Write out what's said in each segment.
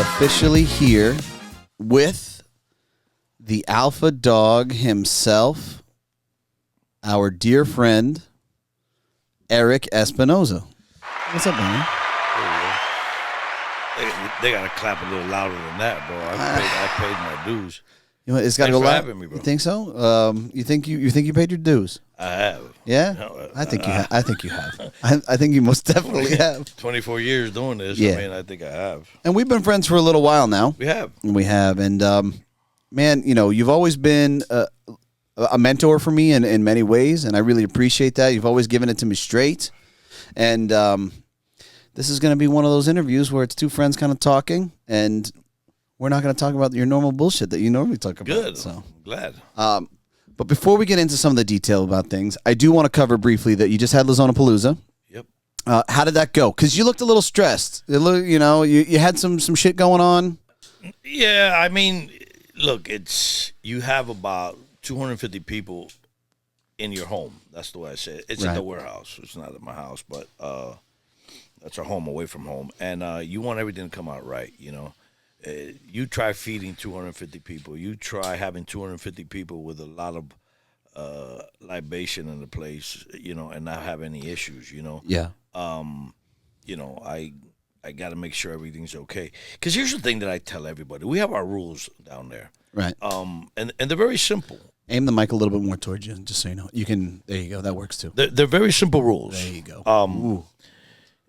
officially here with the alpha dog himself, our dear friend, Erik Espinosa. What's up, man? They got to clap a little louder than that, bro. I paid my dues. You know, it's got to go Thanks for loud. having me, bro. You think so? You think you paid your dues? I have. Yeah, No, I think you have. I think you have. I think you most definitely have. 24 years doing this. Yeah. I mean, I think I have. And we've been friends for a little while now. We have. And man, you know, you've always been a mentor for me in many ways, and I really appreciate that. You've always given it to me straight, and this is going to be one of those interviews where it's two friends kind of talking, and we're not going to talk about your normal bullshit that you normally talk about. Good. So I'm glad. But before we get into some of the detail about things, I do want to cover briefly that you just had Lazona-Palooza. Yep. How did that go? Because you looked a little stressed. You had some shit going on. Yeah, I mean, look, you have about 250 people in your home. That's the way I say it. It's in the warehouse. It's not at my house, but that's our home away from home. And you want everything to come out right, you know. You try feeding 250 people. You try having 250 people with a lot of libation in the place, you know, and not have any issues, you know. Yeah. You know, I got to make sure everything's okay. Because here's the thing that I tell everybody. We have our rules down there. Right. And they're very simple. Aim the mic a little bit more towards you, just so you know. You can. There you go. That works too. They're very simple rules. There you go.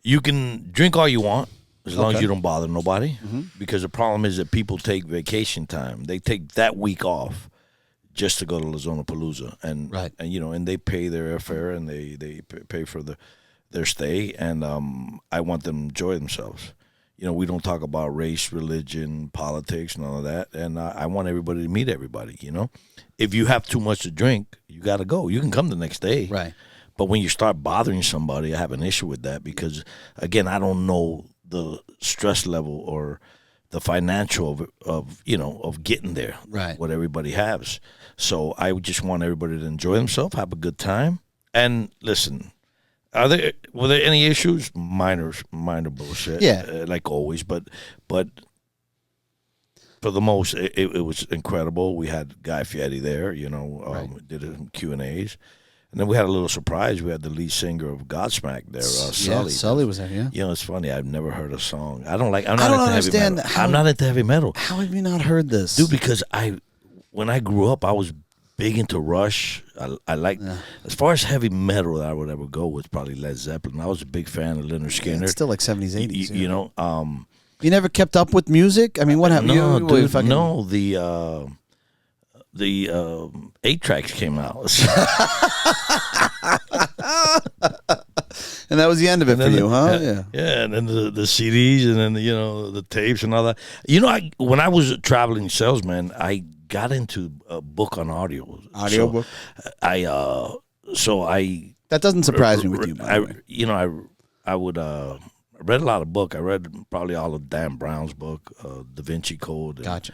You can drink all you want as long as you don't bother nobody. Mm-hmm. Because the problem is that people take vacation time. They take that week off just to go to Lazona-Palooza, and you know, and they pay their airfare and they pay for their stay. And I want them to enjoy themselves. You know, we don't talk about race, religion, politics, none of that. And I want everybody to meet everybody, you know. If you have too much to drink, you got to go. You can come the next day. Right. But when you start bothering somebody, I have an issue with that because, again, I don't know the stress level or the financial of getting there. Right. What everybody has. So I just want everybody to enjoy themselves, have a good time. And listen, were there any issues? Minor bullshit. Yeah. Like always, but for the most, it was incredible. We had Guy Fieri there, you know, did some Q&As. And then we had a little surprise. We had the lead singer of Godsmack there, Sully. Sully was there, yeah. You know, it's funny. I've never heard a song. I'm not into understand heavy metal. I'm not into heavy metal. How have you not heard this? Dude, because when I grew up, I was big into Rush. I like, as far as heavy metal that I would ever go was probably Led Zeppelin. I was a big fan of Leonard Skinner. It's still like 70s, 80s. You know. You never kept up with music? I mean, what happened? No, dude, no. The 8 tracks came out. And that was the end of it for you, huh? Yeah, and then the CDs, and then the tapes and all that. You know, when I was a traveling salesman, I got into a book on audio. Book. That doesn't surprise me with you. By the way. You know, I read a lot of book. I read probably all of Dan Brown's book, Da Vinci Code. Gotcha.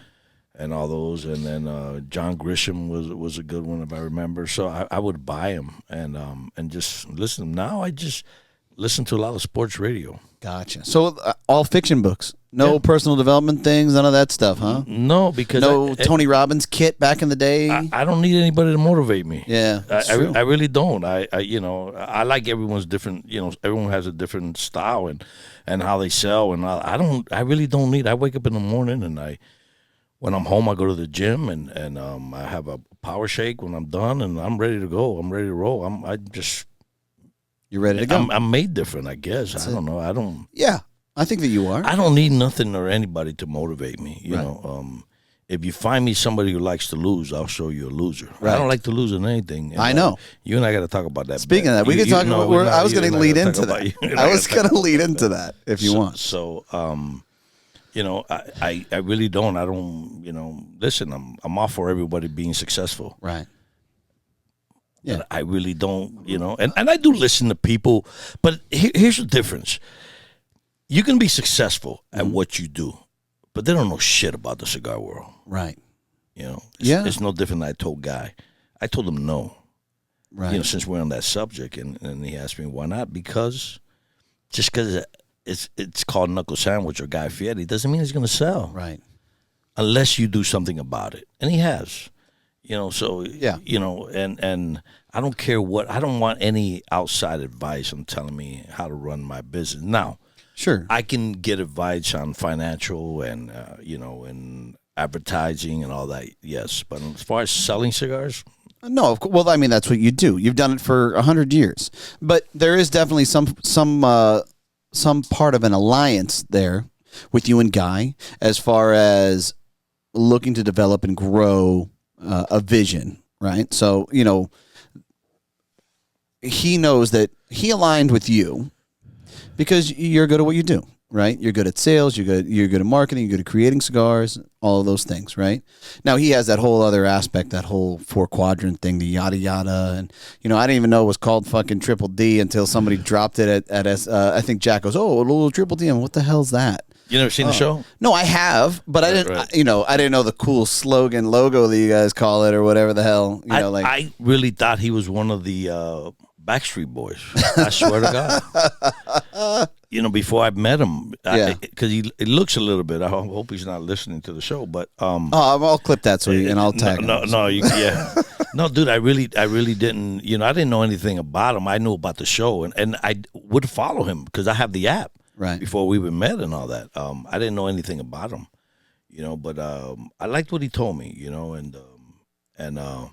And all those, and then John Grisham was a good one if I remember. So I would buy them and just listen to them. Now I just listen to a lot of sports radio. Gotcha. So all fiction books, no personal development things, none of that stuff, huh? No, because Tony Robbins kit back in the day. I don't need anybody to motivate me. Yeah, I really don't. I like everyone's different. You know, everyone has a different style and how they sell, and I really don't need. I wake up in the morning and when I'm home, I go to the gym and I have a power shake when I'm done, and I'm ready to go. I'm ready to roll. You're ready to go. I'm made different, I guess. I don't know. Yeah, I think that you are. I don't need nothing or anybody to motivate me. You know, if you find me somebody who likes to lose, I'll show you a loser. Right. I don't like to lose in anything. I know. You and I got to talk about that. Speaking of that, we can talk about. I was going to lead into that. I was going to lead into that if you want. So. You know, I really don't. I don't. You know, listen. I'm all for everybody being successful. Right. Yeah. But I really don't. You know, and I do listen to people. But here's the difference. You can be successful at what you do, but they don't know shit about the cigar world. Right. You know. It's no different than I told Guy. I told him no. Right. You know, since we're on that subject, and he asked me why not, because it's called knuckle sandwich or Guy Fieri, doesn't mean it's going to sell. Right. Unless you do something about it. And he has. So, Yeah. And I don't care what, I don't want any outside advice on telling me how to run my business. Now, sure, I can get advice on financial and, and advertising and all that, yes. But as far as selling cigars, no, of course. Well, I mean, that's what you do. You've done it for 100 years. But there is definitely some part of an alliance there with you and Guy as far as looking to develop and grow a vision, right? So, he knows that he aligned with you because you're good at what you do, right? You're good at sales, you're good at marketing, you're good at creating cigars, all of those things, right? Now he has that whole other aspect, that whole 4-quadrant thing, the yada yada, and I didn't even know it was called fucking Triple D until somebody dropped it at I think Jack goes, "Oh, a little Triple D," and what the hell's that? You never seen the show? No, I have, but I didn't. Right. I didn't know the cool slogan logo that you guys call it or whatever the hell. I really thought he was one of the Backstreet Boys. I swear to God. Before I met him, because he looks a little bit. I hope he's not listening to the show, but I'll clip that and I'll tag him. No, dude, I really didn't. I didn't know anything about him. I knew about the show, and I would follow him because I have the app. Right. Before we even met and all that, I didn't know anything about him, but I liked what he told me, and I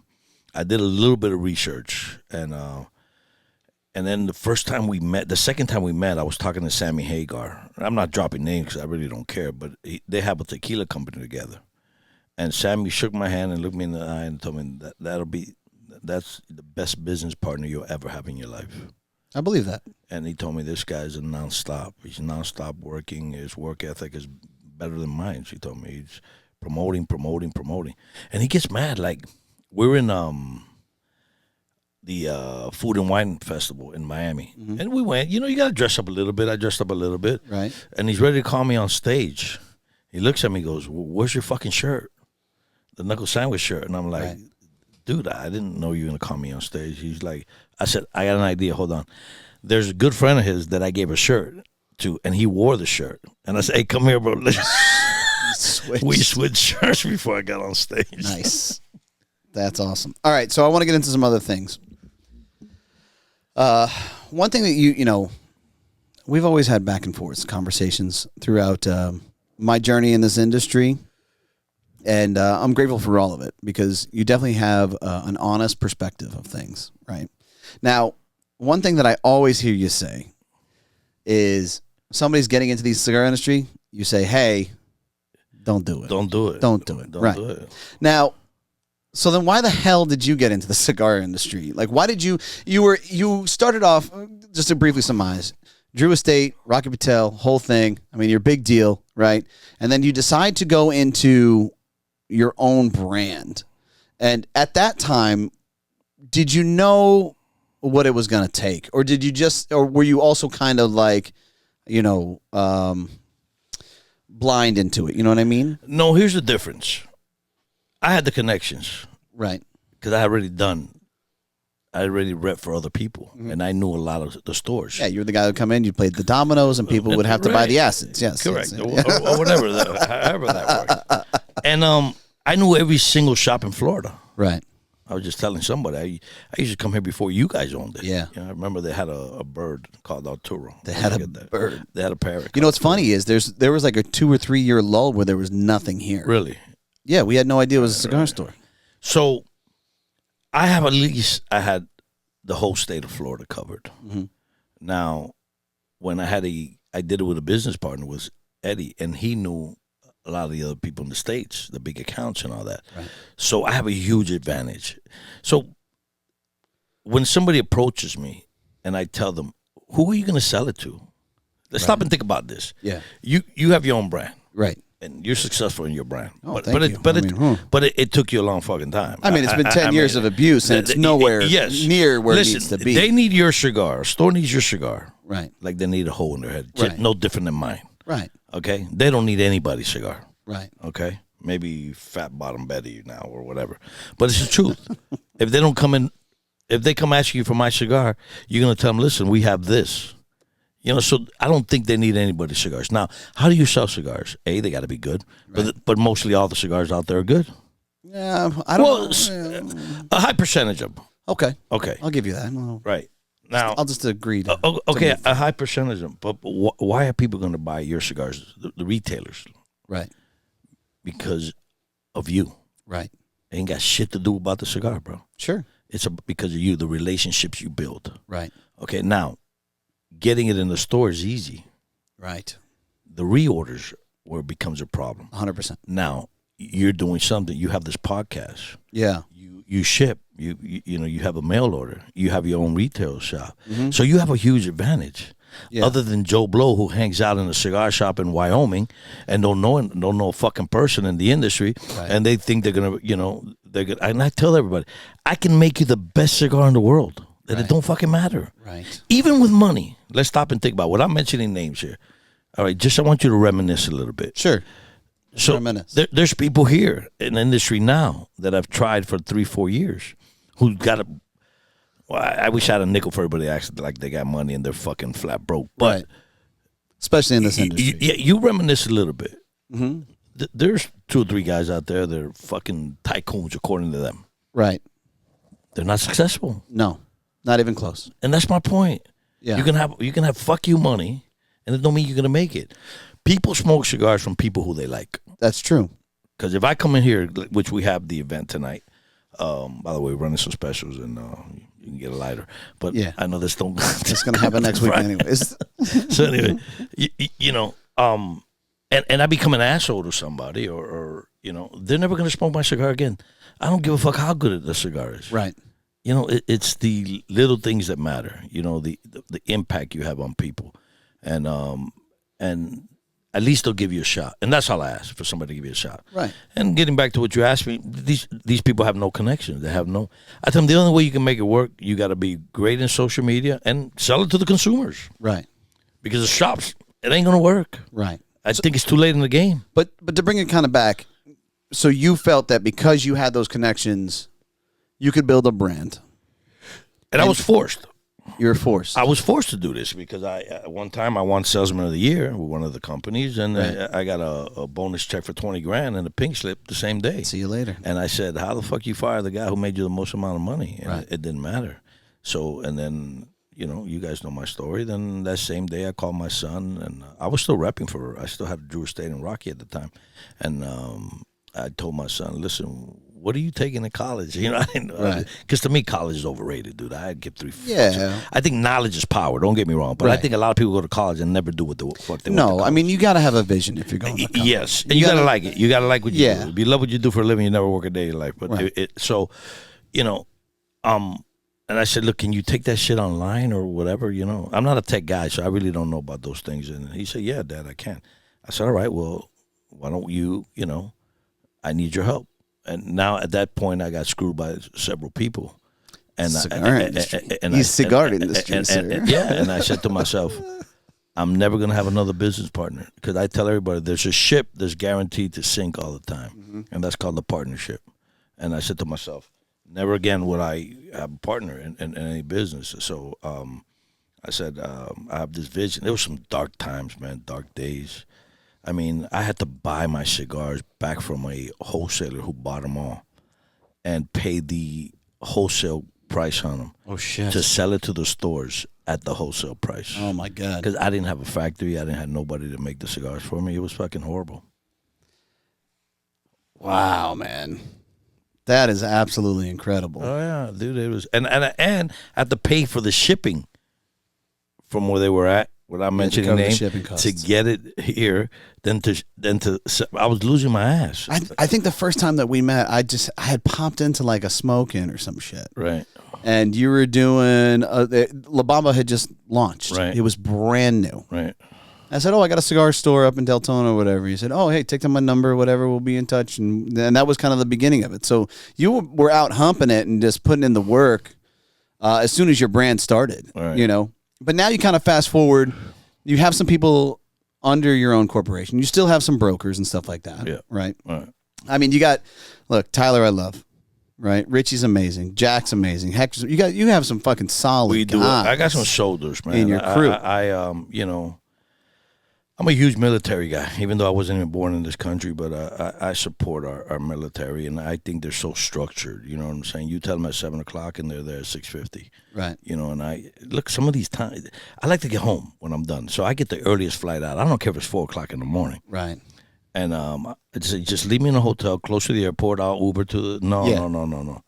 did a little bit of research, and then the second time we met, I was talking to Sammy Hagar. I'm not dropping names because I really don't care, but they have a tequila company together, and Sammy shook my hand and looked me in the eye and told me that's the best business partner you'll ever have in your life. I believe that. And he told me this guy's a nonstop. He's nonstop working. His work ethic is better than mine. He told me he's promoting. And he gets mad. Like, we're in the Food and Wine Festival in Miami. Mm-hmm. And we went. You got to dress up a little bit. I dressed up a little bit. Right. And he's ready to call me on stage. He looks at me and goes, "Where's your fucking shirt? The knuckle sandwich shirt." And I'm like, right. Dude, I didn't know you were going to call me on stage. He's like, I said, I got an idea. Hold on. There's a good friend of his that I gave a shirt to, and he wore the shirt. And I said, "Hey, come here, bro." We switched shirts before I got on stage. Nice. That's awesome. All right, so I want to get into some other things. One thing that we've always had back and forth conversations throughout my journey in this industry. And I'm grateful for all of it because you definitely have an honest perspective of things, right? Now, one thing that I always hear you say is somebody's getting into the cigar industry, you say, "Hey, don't do it. Don't do it. Don't do it." Don't right. do it. Now, so then why the hell did you get into the cigar industry? Like, why did you started off, just to briefly surmise, Drew Estate, Rocky Patel, whole thing. I mean, you're a big deal, right? And then you decide to go into your own brand. And at that time, did you know what it was going to take? Or were you also kind of like, blind into it? You know what I mean? No, here's the difference. I had the connections. Right. Because I already rep for other people, and I knew a lot of the stores. Yeah, you were the guy who would come in, you played the dominoes, and people would have to buy the acids. Yes. Correct. Yes. Or whatever, however that worked. And I knew every single shop in Florida. Right. I was just telling somebody, I used to come here before you guys owned it. Yeah. I remember they had a bird called Arturo. They had a bird. They had a parrot. What's funny is there was like a 2 or 3 year lull where there was nothing here. Really? Yeah, we had no idea it was a cigar store. So I had the whole state of Florida covered. Mm-hmm. Now, when I did it with a business partner, was Eddie, and he knew a lot of the other people in the States, the big accounts and all that. Right. So I have a huge advantage. So when somebody approaches me and I tell them, who are you going to sell it to? Let's stop and think about this. Yeah. You have your own brand. Right. And you're successful in your brand. Oh, but it took you a long fucking time. I mean, it's been 10 years of abuse, and it's nowhere near where it needs to be. They need your cigar. A store needs your cigar. Right. Like they need a hole in their head. Right. No different than mine. Right. Okay? They don't need anybody's cigar. Right. Okay? Maybe Fat Bottom Betty now or whatever. But it's the truth. If they come asking you for my cigar, you're going to tell them, listen, we have this. So I don't think they need anybody's cigars. Now, how do you sell cigars? A, they got to be good, but mostly all the cigars out there are good. Yeah, I don't know. A high percentage of them. Okay. I'll give you that. Right. Now, I'll just agree. Okay, a high percentage of them. But why are people going to buy your cigars, the retailers? Right. Because of you. Right. It ain't got shit to do about the cigar, bro. Sure. It's because of you, the relationships you build. Right. Okay, now, getting it in the store is easy. Right. The reorders where it becomes a problem. 100%. Now, you're doing something. You have this podcast. Yeah. You ship. You have a mail order. You have your own retail shop. Mm-hmm. So you have a huge advantage. Yeah. Other than Joe Blow, who hangs out in a cigar shop in Wyoming and don't know a fucking person in the industry, right. And they think they're gonna, and I tell everybody, I can make you the best cigar in the world. That It don't fucking matter. Right. Even with money. Let's stop and think about it. Without mentioning names here. All right, I want you to reminisce a little bit. Sure. So there's people here in the industry now that I've tried for 3-4 years who got a. Well, I wish I had a nickel for everybody acting like they got money and they're fucking flat broke. But right. Especially in this industry. You reminisce a little bit. Mm-hmm. There's 2 or 3 guys out there that are fucking tycoons according to them. Right. They're not successful. No, not even close. And that's my point. Yeah. You can have fuck you money, and it don't mean you're gonna make it. People smoke cigars from people who they like. That's true. Because if I come in here, which we have the event tonight, by the way, we're running some specials and you can get a lighter. But yeah. I know this don't. It's going to happen next week anyways. So anyway, and I become an asshole to somebody or they're never going to smoke my cigar again. I don't give a fuck how good the cigar is. Right. It's the little things that matter. The impact you have on people. And at least they'll give you a shot. And that's all I ask, for somebody to give you a shot. Right. And getting back to what you asked me, these people have no connection. They have no... I tell them the only way you can make it work, you got to be great in social media and sell it to the consumers. Right. Because the shops, it ain't going to work. Right. I think it's too late in the game. But to bring it kind of back, so you felt that because you had those connections, you could build a brand. And I was forced. You were forced. I was forced to do this because at one time I won Salesman of the Year with one of the companies, and right. I got a bonus check for $20,000 and a pink slip the same day. See you later. And I said, "How the fuck you fire the guy who made you the most amount of money?" And it didn't matter. So, and then you guys know my story. Then that same day I called my son, and I was still repping I still had Drew Estate in Rocky at the time, and I told my son, "Listen, what are you taking in college?" Because to me, college is overrated, dude. I'd give 3 Yeah. I think knowledge is power. Don't get me wrong, but I think a lot of people go to college and never do what the fuck they want. No, I mean you got to have a vision if you're going to college. Yes, and you got to like it. You got to like what you do. If you love what you do for a living, you never work a day in your life. But and I said, "Look, can you take that shit online or whatever?" I'm not a tech guy, so I really don't know about those things. And he said, "Yeah, Dad, I can." I said, "All right, well, why don't you? I need your help." And now at that point, I got screwed by several people. And cigar industry, sir. And I said to myself, I'm never going to have another business partner. Because I tell everybody, there's a ship that's guaranteed to sink all the time. Mm-hmm. And that's called a partnership. And I said to myself, never again would I have a partner in any business. So I said, I have this vision. There were some dark times, man, dark days. I mean, I had to buy my cigars back from a wholesaler who bought them all and pay the wholesale price on them. Oh, shit. To sell it to the stores at the wholesale price. Oh, my God. Because I didn't have a factory. I didn't have nobody to make the cigars for me. It was fucking horrible. Wow, man. That is absolutely incredible. Oh, yeah, dude. It was, and I had to pay for the shipping from where they were at. Without mentioning names, to get it here, then I was losing my ass. I think the first time that we met, I had popped into like a smoke-in or some shit. Right. And you were doing, La Bamba had just launched. Right. It was brand new. Right. I said, I got a cigar store up in Deltona or whatever. You said, hey, take down my number, whatever, we'll be in touch. And that was kind of the beginning of it. So you were out humping it and just putting in the work as soon as your brand started, right. But now you kind of fast forward, you have some people under your own corporation. You still have some brokers and stuff like that. Yeah. Right? Right. I mean, look, Tyler, I love. right? Richie's amazing. Jack's amazing. Heck, you have some fucking solid We do. guys I got some shoulders, man. in your crew. I'm a huge military guy, even though I wasn't even born in this country, but I support our military, and I think they're so structured. You know what I'm saying? You tell them at 7 o'clock, and they're there at 6:50. Right. You know, and I look, some of these times, I like to get home when I'm done. So I get the earliest flight out. I don't care if it's 4 o'clock in the morning. Right. And I just leave me in a hotel close to the airport. I'll Uber to the, no,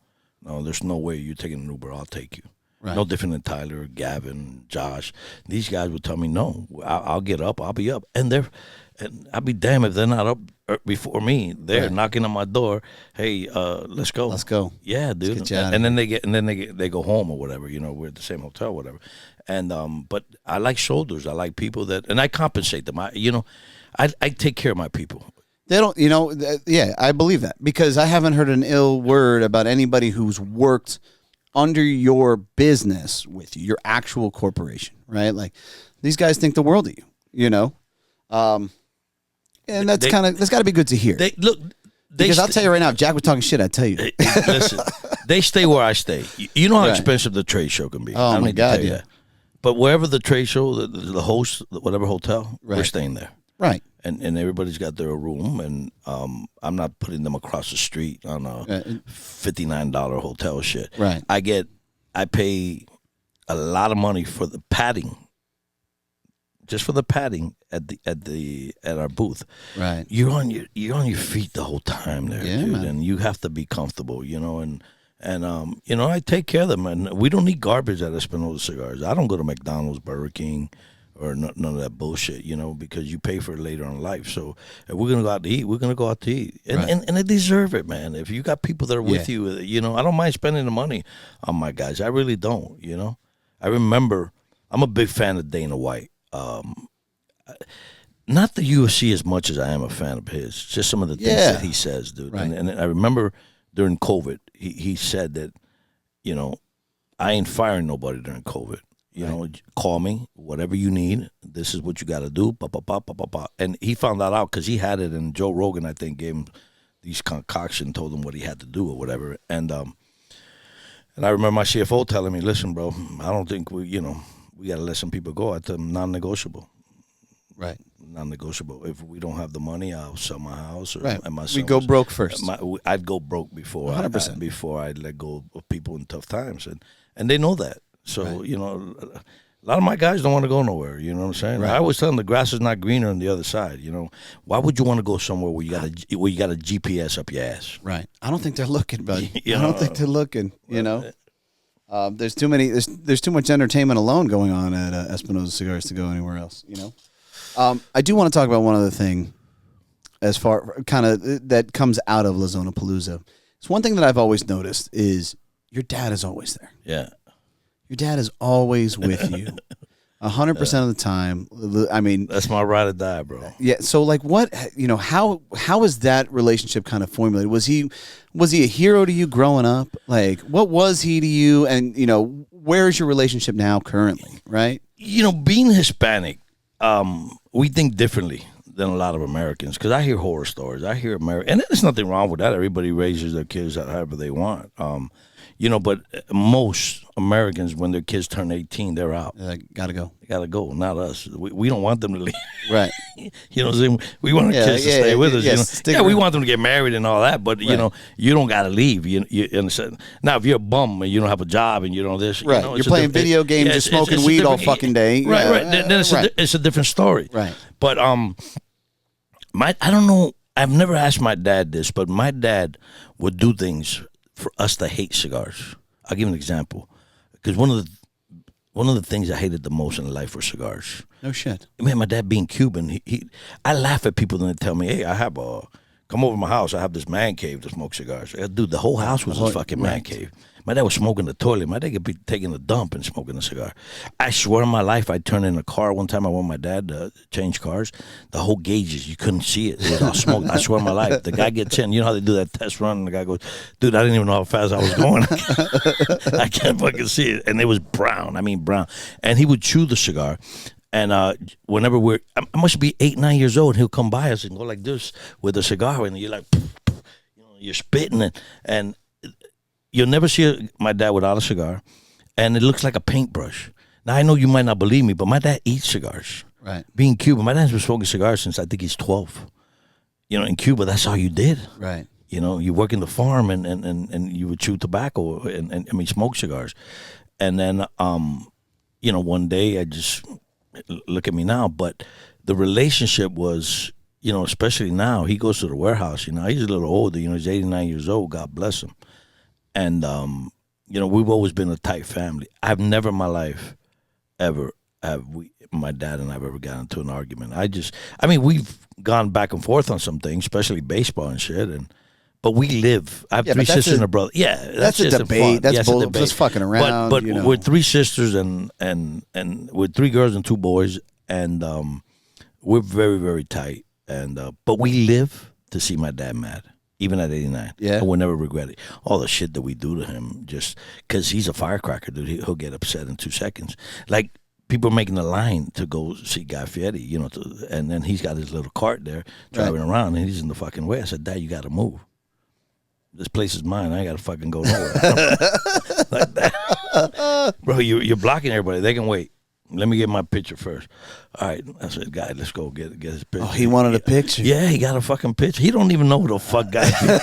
there's no way you're taking an Uber. I'll take you. Right. No different than Tyler, Gavin, Josh. These guys would tell me, no, I'll get up. I'll be up. And I'll be damned if they're not up before me. They're knocking on my door. Hey, let's go. Let's go. Yeah, dude. And then they go home or whatever. You know, we're at the same hotel, or whatever. And but I like shoulders. I like people and I compensate them. I take care of my people. They don't, I believe that because I haven't heard an ill word about anybody who's worked under your business with you, your actual corporation, right? Like these guys think the world of you, and that's got to be good to hear. Because I'll tell you right now, if Jack was talking shit, I'd tell you. Listen, they stay where I stay. You know how expensive the trade show can be. Oh my God, yeah. But wherever the trade show, the host, whatever hotel, we're staying there. Right. And everybody's got their room, and I'm not putting them across the street on a $59 hotel shit. Right. I pay a lot of money for the padding, just for the padding at our booth. Right. You're on your feet the whole time there, dude, man. and you have to be comfortable, and I take care of them, and we don't need garbage at Espinosa Cigars. I don't go to McDonald's, Burger King, or none of that bullshit, because you pay for it later in life. So if we're going to go out to eat, we're going to go out to eat. And they deserve it, man. If you got people that are with you, I don't mind spending the money on my guys. I really don't, I remember, I'm a big fan of Dana White. Not the UFC as much as I am a fan of his. Just some of the things that he says, dude. Right. And I remember during COVID, he said that, I ain't firing nobody during COVID. Call me, whatever you need. This is what you got to do. And he found that out because he had it, and Joe Rogan, I think, gave him these concoction, told him what he had to do or whatever. And I remember my CFO telling me, "Listen, bro, I don't think we got to let some people go." I told him, non-negotiable. Right. Non-negotiable. If we don't have the money, I'll sell my house. Or my we go broke first. I'd go broke before 100%. Before I'd let go of people in tough times, and they know that. So, a lot of my guys don't want to go nowhere. You know what I'm saying? Right. I always tell them the grass is not greener on the other side. Why would you want to go somewhere where you got a GPS up your ass? Right. I don't think they're looking, buddy. I don't think they're looking. There's too many. There's too much entertainment alone going on at Espinosa Cigars to go anywhere else. I do want to talk about one other thing, as far kind of that comes out of La Zona Palooza. It's one thing that I've always noticed is your dad is always there. Yeah. Your dad is always with you, 100% of the time. I mean, that's my ride or die, bro. Yeah. So, like, what how is that relationship kind of formulated? Was he a hero to you growing up? Like, what was he to you? And where is your relationship now currently? Right. Being Hispanic, we think differently than a lot of Americans because I hear horror stories. I hear and there's nothing wrong with that. Everybody raises their kids however they want. But most Americans, when their kids turn 18, they're out. Gotta go. They gotta go, not us. We don't want them to leave. Right. What I'm saying? We want our kids to stay with us. We want them to get married and all that, but, you don't gotta leave. You understand? Now, if you're a bum and you don't have a job and you don't this. Right. You're playing video games and smoking weed all fucking day. Right. Then it's a different story. Right. But I don't know. I've never asked my dad this, but my dad would do things for us to hate cigars. I'll give you an example. Because one of the things I hated the most in life were cigars. No shit. Man, my dad being Cuban, I laugh at people when they tell me, "Hey, come over to my house. I have this man cave to smoke cigars." Dude, the whole house was a fucking man cave. My dad was smoking the toilet. My dad could be taking a dump and smoking a cigar. I swear on my life, I turned in a car one time. I went with my dad to change cars. The whole gauges, you couldn't see it. It was all smoke. I swear on my life. The guy gets in. You know how they do that test run? And the guy goes, "Dude, I didn't even know how fast I was going. I can't fucking see it." And it was brown. I mean, brown. And he would chew the cigar. And whenever I must be 8, 9 years old, he'll come by us and go like this with a cigar. And you're like, you're spitting it. And you'll never see my dad without a cigar, and it looks like a paintbrush. Now, I know you might not believe me, but my dad eats cigars. Right. Being Cuban, my dad's been smoking cigars since I think he's 12. In Cuba, that's all you did. Right. You work in the farm and you would chew tobacco and smoke cigars. And then, one day I just, look at me now, but the relationship was, especially now, he goes to the warehouse, he's a little older, he's 89 years old, God bless him. And, we've always been a tight family. I've never in my life ever my dad and I've ever gotten into an argument. We've gone back and forth on some things, especially baseball and shit, but we live. I have 3 sisters and a brother. Yeah, that's a debate. That's bull. Just fucking around. But we're 3 sisters and we're 3 girls and 2 boys, and we're very, very tight. And but we live to see my dad mad, even at 89. Yeah, and we'll never regret it. All the shit that we do to him, just because he's a firecracker, dude. He'll get upset in 2 seconds. Like, people are making a line to go see Guy Fieri, and then he's got his little cart there driving around, and he's in the fucking way. I said, Dad, you got to move. This place is mine. I ain't got to fucking go nowhere. Like that. Bro, you're blocking everybody. They can wait. Let me get my picture first. All right. I said, Guy, let's go get his picture. Oh, he wanted a picture? Yeah, he got a fucking picture. He don't even know who the fuck Guy is.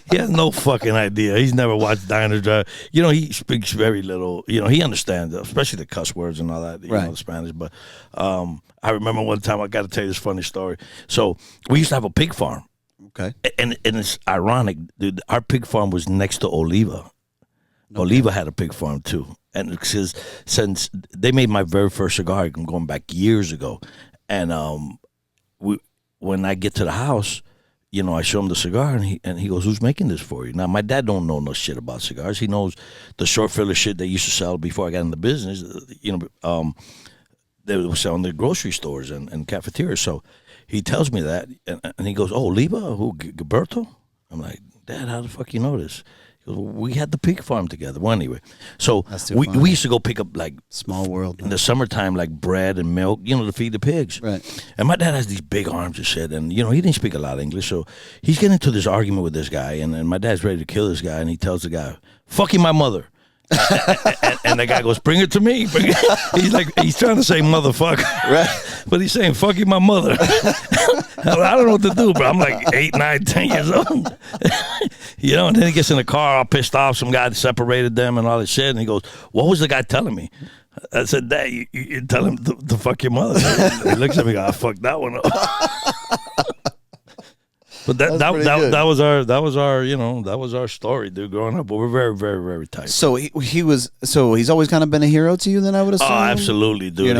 He has no fucking idea. He's never watched Diners Drive. He speaks very little. He understands, especially the cuss words and all that, the Spanish. But I remember one time, I got to tell you this funny story. So we used to have a pig farm. Okay. And it's ironic, dude. Our pig farm was next to Oliva. Okay. Oliva had a pig farm too. And since they made my very first cigar, I'm going back years ago. And when I get to the house, I show him the cigar, and he goes, "Who's making this for you?" Now, my dad don't know no shit about cigars. He knows the short filler shit they used to sell before I got in the business. They were selling the grocery stores and cafeterias. So he tells me that, and he goes, "Oh, Oliva? Who, Gilberto?" I'm like, "Dad, how the fuck you know this?" He goes, "Well, we had the pig farm together." Well, anyway, so we used to go pick up, like, small world, in the summertime, like bread and milk, to feed the pigs. Right. And my dad has these big arms and shit, and he didn't speak a lot of English, so he's getting into this argument with this guy, and my dad's ready to kill this guy, and he tells the guy, "Fucking my mother." and the guy goes, "Bring it to me." He's trying to say motherfucker, right? But he's saying "fucking my mother." I don't know what to do, but I'm like 8, 9, 10 years old. And then he gets in the car all pissed off. Some guy separated them and all this shit, and he goes, "What was the guy telling me?" I said, "Dad, you tell him to fuck your mother." He looks at me, "I fucked that one up." But that was our story, dude, growing up. But we're very, very, very tight. So he's always kind of been a hero to you, then, I would assume. Oh, absolutely, dude.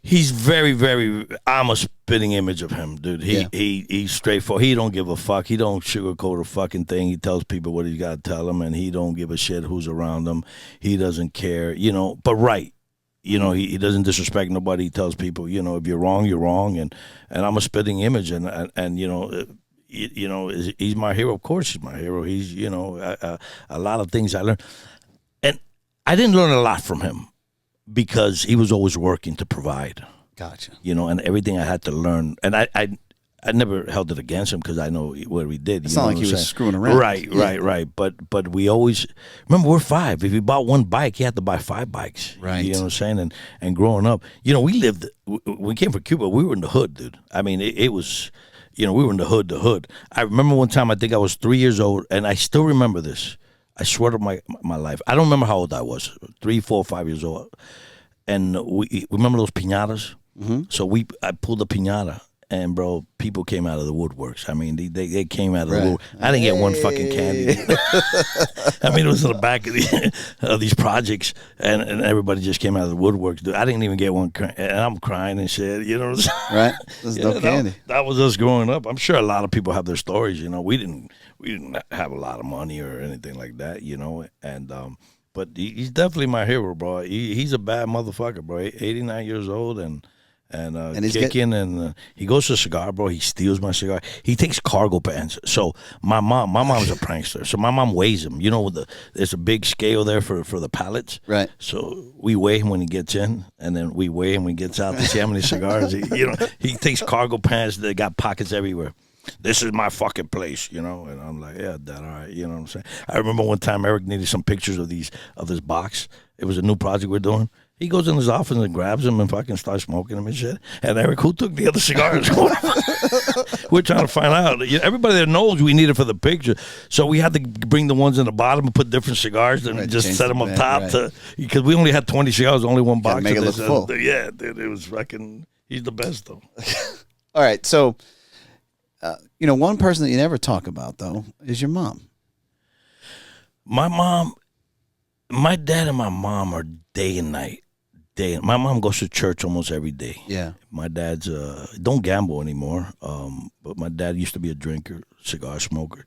He's very, very. I'm a spitting image of him, dude. He's straightforward. He don't give a fuck. He don't sugarcoat a fucking thing. He tells people what he's got to tell them, and he don't give a shit who's around him. He doesn't care, But right. He doesn't disrespect nobody. He tells people, if you're wrong, you're wrong. And I'm a spitting image, and he's my hero. Of course, he's my hero. He's, a lot of things I learned, and I didn't learn a lot from him because he was always working to provide. Gotcha. And everything I had to learn, and I never held it against him because I know what we did. It's not like he was screwing around. Right. But we always, remember, we're 5. If you bought one bike, you had to buy 5 bikes. Right. You know what I'm saying? And growing up, we lived, when we came from Cuba, we were in the hood, dude. I mean, it was, we were in the hood. I remember one time, I think I was 3 years old, and I still remember this. I swear to my life. I don't remember how old I was, 3, 4, 5 years old. And we remember those piñatas? Mm-hmm. So I pulled a piñata. And, bro, people came out of the woodworks. I mean, they came out of the woodwork. I didn't get one fucking candy. I mean, it was in the back of these projects, and everybody just came out of the woodworks. I didn't even get one, and I'm crying and shit, What I'm saying? Right? There's no candy. That was us growing up. I'm sure a lot of people have their stories, We didn't have a lot of money or anything like that, And but he's definitely my hero, bro. He's a bad motherfucker, bro. 89 years old, and he's kicking, and he goes to a cigar, bro. He steals my cigar. He takes cargo pants. So my mom's a prankster. So my mom weighs him. There's a big scale there for the pallets. Right. So we weigh him when he gets in, and then we weigh him when he gets out to see how many cigars. He takes cargo pants that got pockets everywhere. this is my fucking place, you know. And I'm like, yeah, Dad, all right, you know what I'm saying. I remember one time Erik needed some pictures of this box. It was a new project we're doing. He goes in his office and grabs them and fucking starts smoking them and shit. And Erik, who took the other cigars? We're trying to find out. Everybody that knows we need it for the picture. So we had to bring the ones in the bottom and put different cigars and just set them up top. Because we only had 20 cigars, only one box. Make it look full. Yeah, dude, it was fucking, he's the best, though. All right, so, one person that you never talk about, though, is your mom. My mom, my dad and my mom are day and night. My mom goes to church almost every day. Yeah. My dad's don't gamble anymore. But my dad used to be a drinker, cigar smoker,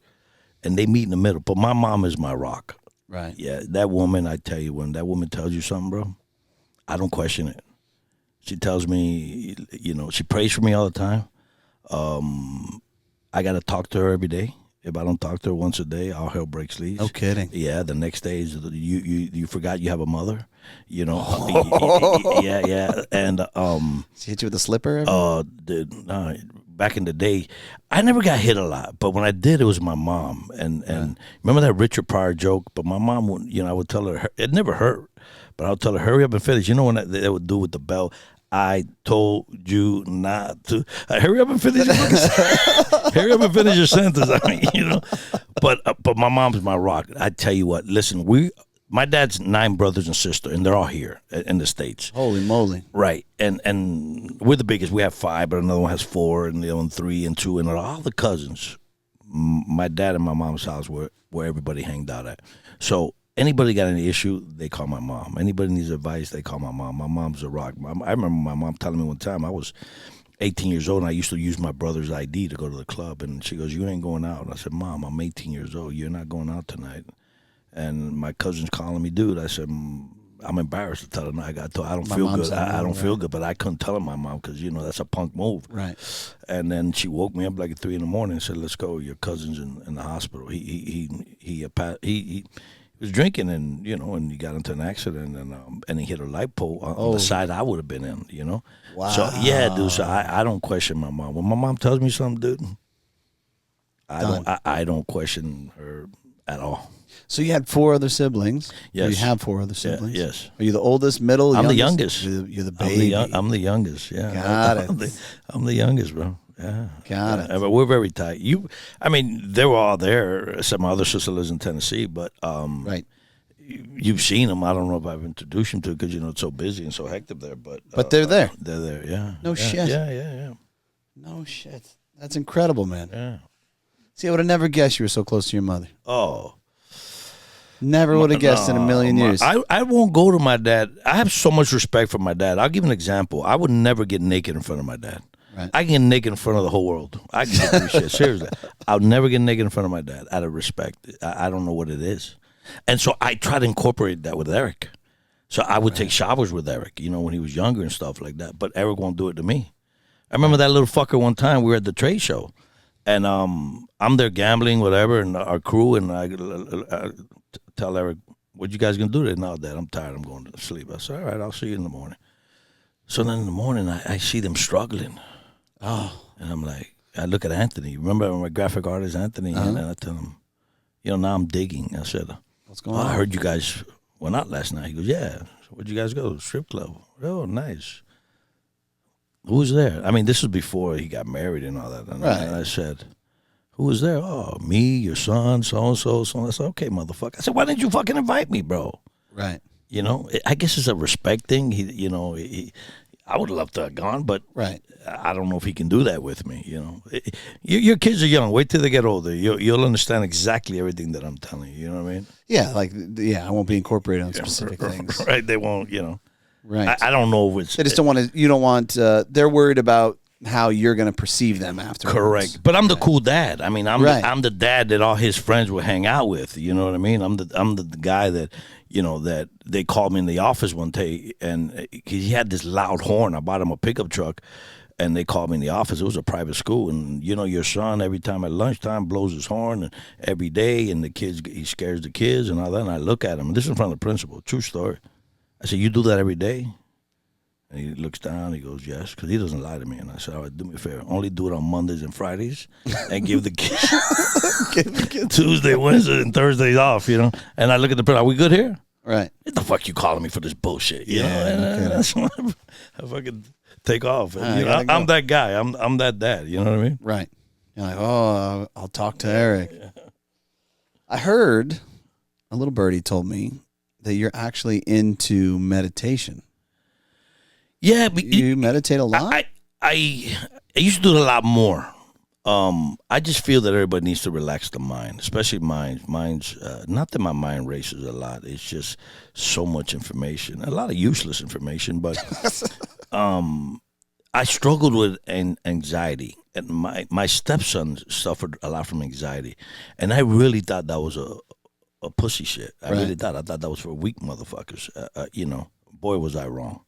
and they meet in the middle. But my mom is my rock. Right. Yeah. That woman, I tell you, when that woman tells you something, bro, I don't question it. She tells me, she prays for me all the time. I got to talk to her every day. If I don't talk to her once a day, all hell breaks loose. No kidding. Yeah, the next day is you forgot you have a mother, yeah, and She hit you with a slipper? Back in the day, I never got hit a lot, but when I did, it was my mom. And remember that Richard Pryor joke? But my mom would, I would tell her it never hurt, but I would tell her, hurry up and finish. You know when they would do with the bell? I told you not to. Hurry up and finish. Hurry up and finish your sentence. But my mom's my rock. I tell you what. Listen, my dad's 9 brothers and sisters, and they're all here in the States. Holy moly! Right, and we're the biggest. We have 5, but another one has 4, and the other one 3 and 2, and all the cousins. My dad and my mom's house where everybody hanged out at. So. Anybody got any issue, they call my mom. Anybody needs advice, they call my mom. My mom's a rock. I remember my mom telling me one time, I was 18 years old, and I used to use my brother's ID to go to the club. And she goes, you ain't going out. And I said, Mom, I'm 18 years old. You're not going out tonight. And my cousin's calling me, dude. I said, I'm embarrassed to tell her, no, I don't feel good. I don't feel good, but I couldn't tell her my mom because, that's a punk move. Right. And then she woke me up like at 3 a.m. and said, let's go. Your cousin's in the hospital. He was drinking and and he got into an accident and he hit a light pole on the side I would have been in. Wow. So yeah, dude. So I don't question my mom. When my mom tells me something, dude, I don't question her at all. So you had 4 other siblings. Yes. You have 4 other siblings. Yes. Are you the oldest, middle? I'm the youngest. You're the baby. I'm the youngest. Yeah. Got it. I'm the youngest, bro. Yeah. Got it. But we're very tight. They were all there. Some other sister lives in Tennessee, but right. You've seen them. I don't know if I've introduced them to it because it's so busy and so hectic there. But they're there. They're there. Yeah. No shit. Yeah. No shit. That's incredible, man. Yeah. See, I would have never guessed you were so close to your mother. Oh. Never would have guessed in a million years. I won't go to my dad. I have so much respect for my dad. I'll give you an example. I would never get naked in front of my dad. Right. I can get naked in front of the whole world. I can get shit. Seriously. I'll never get naked in front of my dad out of respect. I don't know what it is. And so I try to incorporate that with Erik. So I would take showers with Erik, when he was younger and stuff like that. But Erik won't do it to me. I remember that little fucker one time, we were at the trade show. And I'm there gambling, whatever, and our crew, and I tell Erik, what you guys going to do today? No, Dad, I'm tired. I'm going to sleep. I said, all right, I'll see you in the morning. So then in the morning, I see them struggling. Oh. And I'm like, I look at Anthony. Remember my graphic artist, Anthony? And I tell him, now I'm digging. I said, what's going on? I heard you guys went out last night. He goes, yeah. So where'd you guys go? Strip club. Oh, nice. Who was there? This was before he got married and all that. And I said, who was there? Oh, me, your son, so-and-so, so. I said, okay, motherfucker. I said, why didn't you fucking invite me, bro? Right. I guess it's a respect thing. I would love to have gone, but right. I don't know if he can do that with me. Your kids are young. Wait till they get older. You'll understand exactly everything that I'm telling you. You know what I mean? Yeah, I won't be incorporated on specific things. Right? They won't. Right. I don't know if it's. They just don't want to. You don't want. They're worried about how you're going to perceive them afterwards. Correct. But I'm the cool dad. I'm the dad that all his friends would hang out with. You know what I mean? I'm the guy that. That they called me in the office one day, and he had this loud horn. I bought him a pickup truck, and they called me in the office. It was a private school, and your son every time at lunchtime blows his horn, and every day, and he scares the kids and all that. And I look at him, and this is in front of the principal. True story. I said, you do that every day? And he looks down, he goes, yes, because he doesn't lie to me. And I said, all right, do me a favor. Only do it on Mondays and Fridays and give the kids Tuesday, Wednesday, and Thursdays off, you know. And I look at the bill, are we good here? Right. What the fuck you calling me for this bullshit? You know? And that's when I fucking take off. And, you know, I'm that guy. I'm that dad. You know what I mean? Right. You're like, oh, I'll talk to Erik. Yeah. I heard a little birdie told me that you're actually into meditation. Yeah, but you meditate a lot. I used to do it a lot more. I just feel that everybody needs to relax the mind, especially mine. Mine's not that my mind races a lot. It's just so much information, a lot of useless information. But I struggled with anxiety, and my stepson suffered a lot from anxiety, and I really thought that was a pussy shit. I really thought. I thought that was for weak motherfuckers. You know. Boy, was I wrong,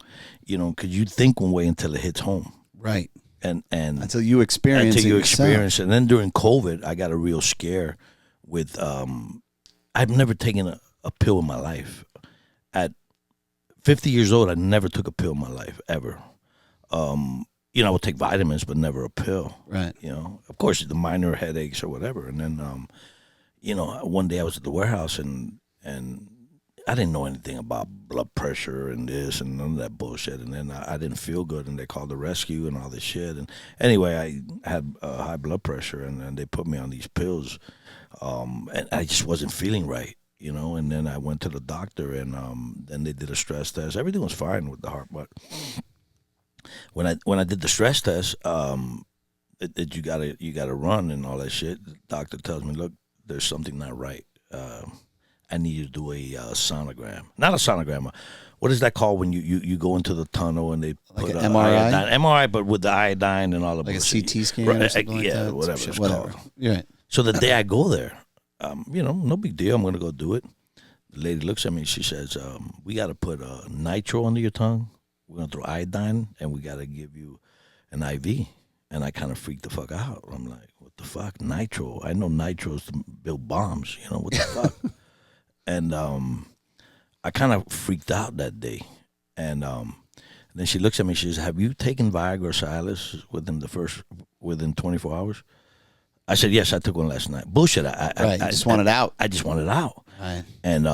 you know, because you think one way until it hits home, right? And until you experience it, and then during COVID, I got a real scare with. I've never taken a pill in my life. At 50 years old, I never took a pill in my life ever. You know, I would take vitamins, but never a pill. Right. You know, of course, the minor headaches or whatever, and then, you know, one day I was at the warehouse and I didn't know anything about blood pressure and this and none of that bullshit. And then I didn't feel good, and they called the rescue and all this shit. And anyway, I had high blood pressure, and they put me on these pills. And I just wasn't feeling right, you know. And then I went to the doctor, and then they did a stress test. Everything was fine with the heart, but when I did the stress test, you gotta run and all that shit. The doctor tells me, look, there's something not right. I need you to do a sonogram. Not a sonogram. What is that called when you go into the tunnel and they like put an MRI? Iodine? MRI, but with the iodine and all of like bullshit. a CT scan or something like that? Whatever it's called. Right. So the day I go there, you know, no big deal. I'm going to go do it. The lady looks at me and she says, we got to put nitro under your tongue. We're going to throw iodine, and we got to give you an IV. And I kind of freaked the fuck out. I'm like, what the fuck? Nitro? I know nitro is to build bombs. You know, what the fuck? And I kind of freaked out that day. And then she looks at me. She says, have you taken Viagra or Cialis within 24 hours? I said, yes, I took one last night. Bullshit. I just want it out. I just want it out. Right. And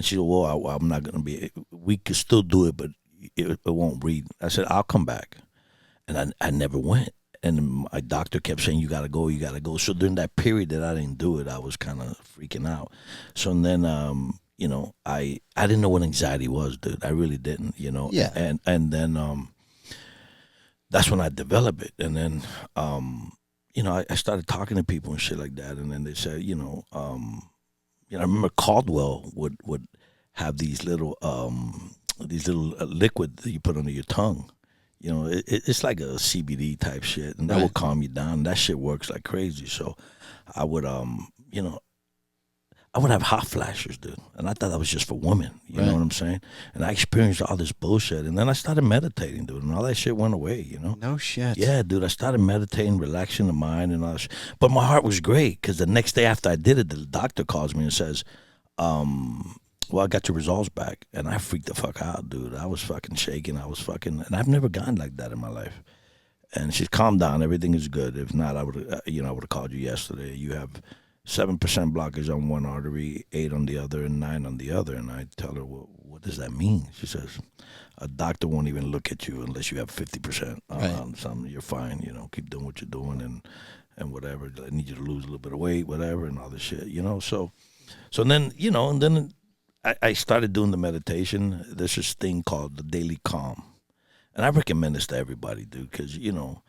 she said, well, I'm not going to be. We could still do it, but it won't read. I said, I'll come back. And I never went. And my doctor kept saying, you got to go, you got to go. So during that period that I didn't do it, I was kind of freaking out. So then, you know, I didn't know what anxiety was, dude. I really didn't, you know. Yeah. And then that's when I developed it. And then, you know, I started talking to people and shit like that. And then they said, you know, I remember Caldwell would have these little liquid that you put under your tongue. You know, it's like a CBD type shit, and that will calm you down. That shit works like crazy. So I would, you know, I would have hot flashes, dude. And I thought that was just for women. You know what I'm saying? And I experienced all this bullshit. And then I started meditating, dude, and all that shit went away, you know? No shit. Yeah, dude. I started meditating, relaxing the mind and all that shit. But my heart was great, because the next day after I did it, the doctor calls me and says, well, I got your results back. And I freaked the fuck out, dude. I was fucking shaking. And I've never gotten like that in my life. And she's calmed down. Everything is good. If not, I would have called you yesterday. You have 7% blockage on one artery, 8 on the other, and 9 on the other. And I tell her, well, what does that mean? She says, a doctor won't even look at you unless you have 50% on something. You're fine, you know, keep doing what you're doing and whatever. I need you to lose a little bit of weight, whatever, and all this shit, you know. So then, you know, and then I started doing the meditation. There's this thing called the Daily Calm. And I recommend this to everybody, dude, because, you know,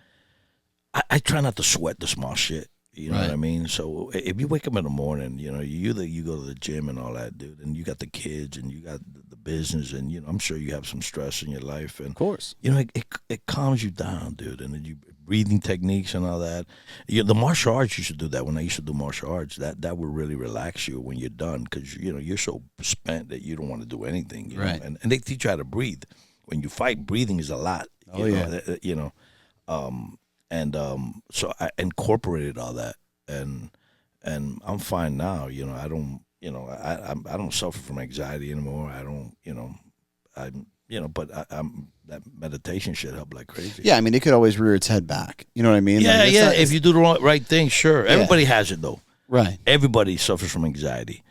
I try not to sweat the small shit. You know what I mean? So if you wake up in the morning, you know, you go to the gym and all that, dude, and you got the kids and you got the business, and, you know, I'm sure you have some stress in your life. And, of course. You know, it calms you down, dude. And then you breathing techniques and all that. The martial arts, you should do that. When I used to do martial arts, that would really relax you when you're done, because, you know, you're so spent that you don't want to do anything. You know? And they teach you how to breathe. When you fight, breathing is a lot. You know, so I incorporated all that, and I'm fine now. You know, I don't suffer from anxiety anymore. I don't, you know, but I'm that meditation shit helped like crazy. Yeah, I mean, it could always rear its head back. You know what I mean? Yeah, like, yeah. If you do the right thing, sure. Yeah. Everybody has it though. Right. Everybody suffers from anxiety.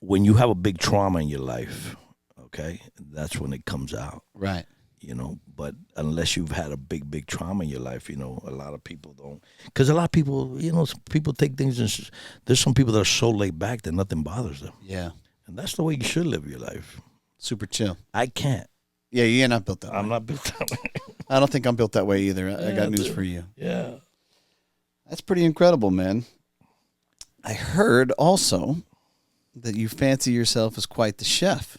When you have a big trauma in your life, okay, that's when it comes out. Right. You know, but unless you've had a big trauma in your life, you know, a lot of people don't. Because a lot of people, you know, people take things, and there's some people that are so laid back that nothing bothers them. Yeah. And that's the way you should live your life. Super chill. I can't. Yeah, you're not built that way. I'm not built that way. I don't think I'm built that way either. I got news for you. Yeah. That's pretty incredible, man. I heard also that you fancy yourself as quite the chef.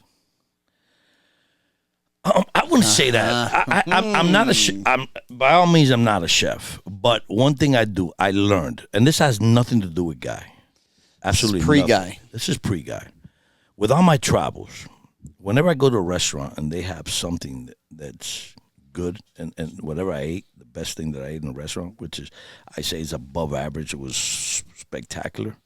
I wouldn't say that. I'm not a by all means, I'm not a chef. But one thing I do, I learned, and this has nothing to do with Guy. Absolutely this is pre-Guy. This is pre-Guy. With all my travels, whenever I go to a restaurant and they have something that's good, and whatever I ate, the best thing that I ate in a restaurant, which is, I say is above average, it was spectacular,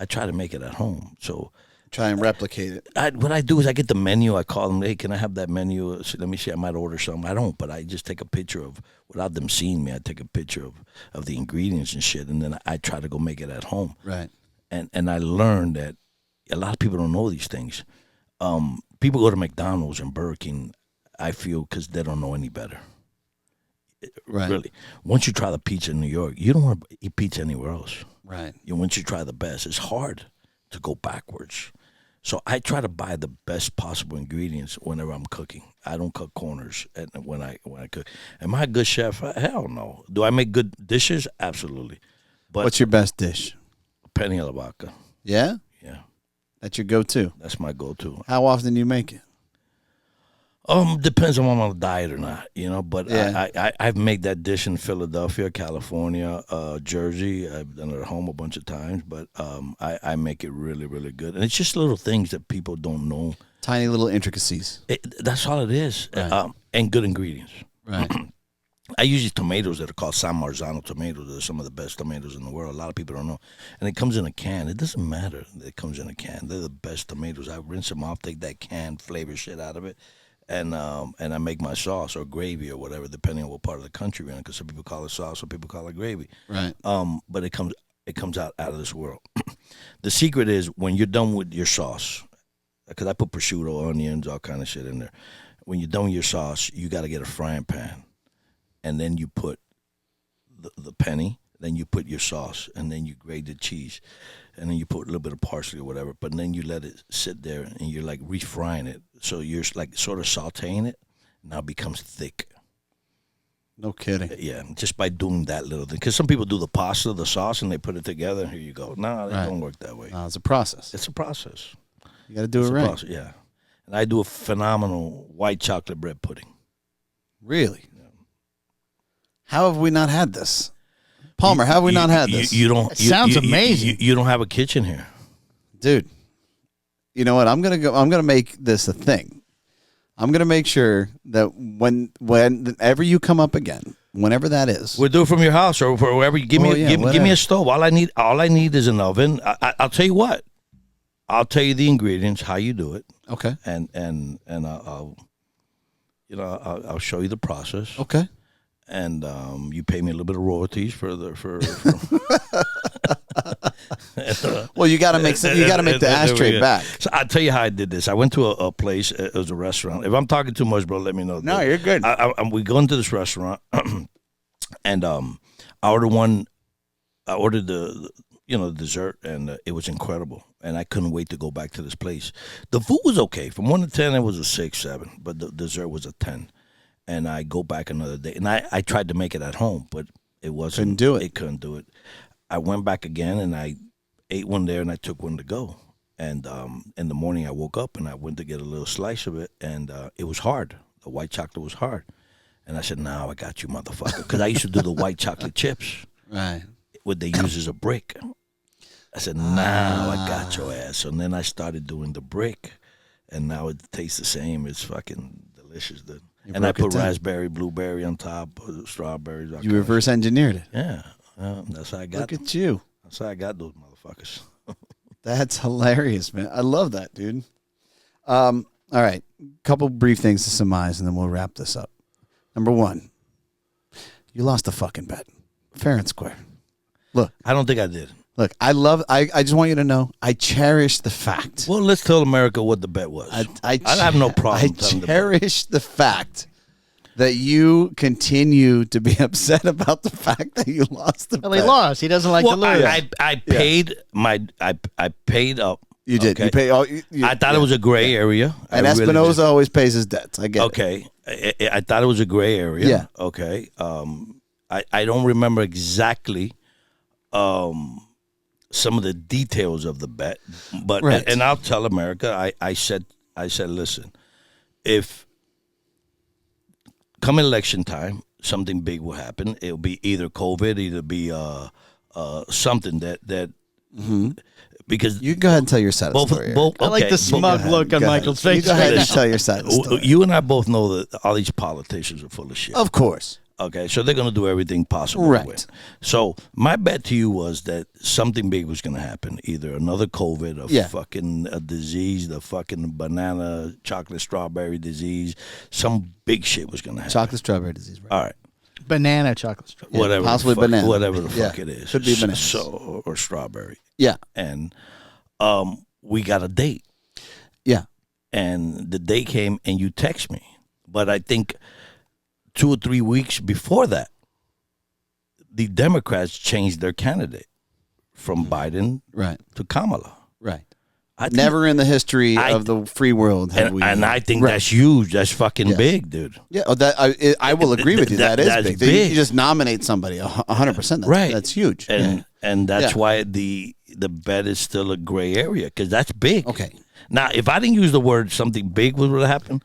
I try to make it at home. So try and replicate it. What I do is I get the menu. I call them, hey, can I have that menu? So let me see, I might order something. I don't, but I just take a picture of, without them seeing me, I take a picture of the ingredients and shit, and then I try to go make it at home. Right. And I learned that a lot of people don't know these things. People go to McDonald's and Burger King, I feel, because they don't know any better. Right. Really. Once you try the pizza in New York, you don't want to eat pizza anywhere else. Right. Once you try the best, it's hard to go backwards. So I try to buy the best possible ingredients whenever I'm cooking. I don't cut corners when I cook. Am I a good chef? Hell no. Do I make good dishes? Absolutely. But what's your best dish? Penne alla vodka. Yeah? Yeah. That's your go-to? That's my go-to. How often do you make it? Depends on if I'm on a diet or not, you know. But yeah. I've made that dish in Philadelphia, California, Jersey. I've done it at home a bunch of times, but I make it really, really good. And it's just little things that people don't know. Tiny little intricacies. That's all it is. Right. And good ingredients. Right. I use these tomatoes that are called San Marzano tomatoes. They're some of the best tomatoes in the world. A lot of people don't know. And it comes in a can. It doesn't matter that it comes in a can. They're the best tomatoes. I rinse them off, take that canned flavor shit out of it, and I make my sauce or gravy or whatever, depending on what part of the country we're in, because some people call it sauce, some people call it gravy. Right. But it comes out of this world. The secret is when you're done with your sauce, because I put prosciutto, onions, all kind of shit in there. When you're done with your sauce, you got to get a frying pan. And then you put the penny, then you put your sauce, and then you grate the cheese, and then you put a little bit of parsley or whatever, but then you let it sit there, and you're like refrying it. So you're like sort of sauteing it, now it becomes thick. No kidding. Yeah, just by doing that little thing. Because some people do the pasta, the sauce, and they put it together, and here you go. No, it don't work that way. It's a process. It's a process. You got to do it right. Process, yeah. And I do a phenomenal white chocolate bread pudding. Really? How have we not had this? Palmer, how have we not had this? It sounds amazing. You don't have a kitchen here. Dude, you know what? I'm going to make this a thing. I'm going to make sure that whenever you come up again, whenever that is. We'll do it from your house or wherever. Give me a stove. All I need is an oven. I'll tell you what. I'll tell you the ingredients, how you do it. Okay. And I'll show you the process. Okay. And you pay me a little bit of royalties for well, you got to make the ashtray back. So I'll tell you how I did this. I went to a place. It was a restaurant. If I'm talking too much, bro, let me know. No, you're good. We go into this restaurant, and I ordered the dessert, and it was incredible. And I couldn't wait to go back to this place. The food was okay. From 1 to 10, it was a 6, 7, but the dessert was a 10. And I go back another day, and I tried to make it at home, but it wasn't. Couldn't do it. It couldn't do it. I went back again, and I ate one there, and I took one to go. And in the morning, I woke up, and I went to get a little slice of it, and it was hard. The white chocolate was hard. And I said, "Now I got you, motherfucker," because I used to do the white chocolate chips. Right. What they use as a brick. I said, "Now I got your ass." And then I started doing the brick, and now it tastes the same. It's fucking delicious, dude. And I put raspberry, blueberry on top, strawberries. You reverse engineered it. Yeah. That's how I got Look at you. That's how I got those motherfuckers. That's hilarious, man. I love that, dude. All right. Couple brief things to surmise, and then we'll wrap this up. Number one, you lost a fucking bet. Fair and square. Look. I don't think I did. Look, I just want you to know, I cherish the fact. Well, let's tell America what the bet was. I have no problem telling I cherish the fact that you continue to be upset about the fact that you lost the bet. Well, he lost. He doesn't like to lose. I paid I paid up. You did. Okay. You pay. I thought it was a gray area. And Espinosa always pays his debts. I get it. Okay. I thought it was a gray area. Yeah. Okay. I don't remember exactly some of the details of the bet, but right. and I'll tell America. I said, listen, if come election time, something big will happen. It'll be either COVID, either be something that. Mm-hmm. Because you go ahead and tell your side of the story. Okay. I like the smug look on Michael's face. You go ahead and tell your side of the story. You and I both know that all these politicians are full of shit. Of course. Okay, so they're going to do everything possible. Right. So my bet to you was that something big was going to happen. Either another COVID, a disease, the fucking banana, chocolate, strawberry disease. Some big shit was going to happen. Chocolate, strawberry disease. Right. All right. Banana, chocolate, strawberry. Whatever. Possibly banana. Whatever the fuck it is. Could be banana. Or strawberry. Yeah. And we got a date. Yeah. And the date came and you text me. But I think 2 or 3 weeks before that, the Democrats changed their candidate from Biden to Kamala. Right. Never in the history of the free world have we. And I think that's huge. That's fucking big, dude. Yeah, I will agree with you. That's big. You just nominate somebody 100%. Right. That's huge. And that's why the bet is still a gray area, because that's big. Okay. Now, if I didn't use the word something big would happen,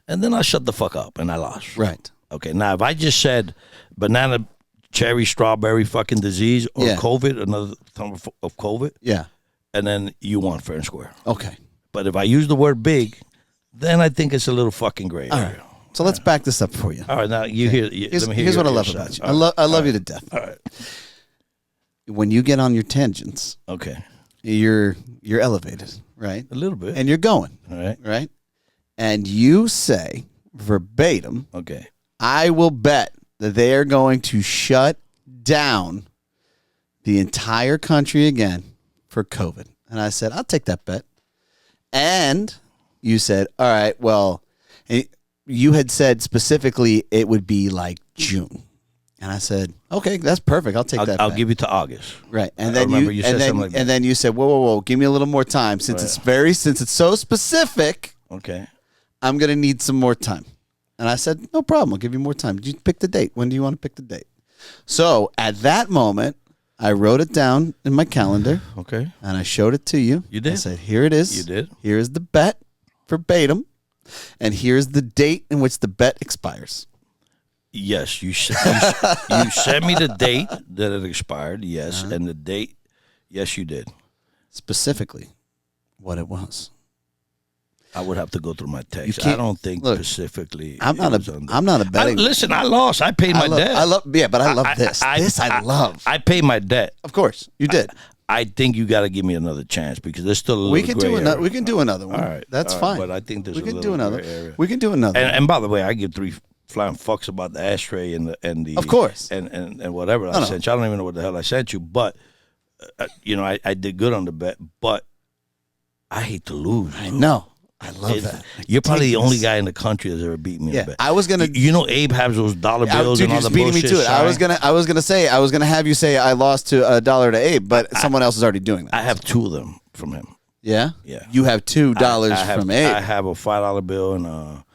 and then I shut the fuck up and I lost. Right. Okay. Now, if I just said banana, cherry, strawberry fucking disease or COVID, another time of COVID. Yeah. And then you won fair and square. Okay. But if I use the word big, then I think it's a little fucking gray area. Right. So let's back this up for you. All right. Now, here's what I love about you. I love you to death. All right. When you get on your tangents, okay, you're elevated, right? A little bit. And you're going. All right. Right? And you say verbatim, okay, I will bet that they are going to shut down the entire country again for COVID. And I said, I'll take that bet. And you said, all right, well, you had said specifically it would be like June. And I said, okay, that's perfect. I'll take that. I'll give you to August. Right. And then you said something like that. And then you said, whoa, give me a little more time. Since it's so specific. Okay. I'm going to need some more time. And I said, no problem. I'll give you more time. Did you pick the date? When do you want to pick the date? So at that moment, I wrote it down in my calendar. Okay. And I showed it to you. You did? I said, here it is. You did? Here is the bet verbatim. And here's the date in which the bet expires. Yes. You sent me the date that it expired. Yes. And the date. Yes, you did. Specifically what it was. I would have to go through my text. I don't think specifically. I'm not a betting. Listen, I lost. I paid my debt. I love this. I love. I paid my debt. Of course, you did. I think you got to give me another chance because there's still a little We can do another one. All right, that's fine. But I think there's we can a do little another. gray area. We can do another. And by the way, I give 3 flying fucks about the ashtray and the. Of course. And whatever I sent you. I don't even know what the hell I sent you, but I did good on the bet, but I hate to lose. I know. I love that. You're probably the only guy in the country that's ever beat me in a bet. I was gonna. Abe has those dollar bills and all the beating bullshit. Me to it. I was gonna have you say I lost to $1 to Abe, but someone else is already doing that. I have 2 of them from him. Yeah. Yeah. You have $2 from Abe. I have a $5 bill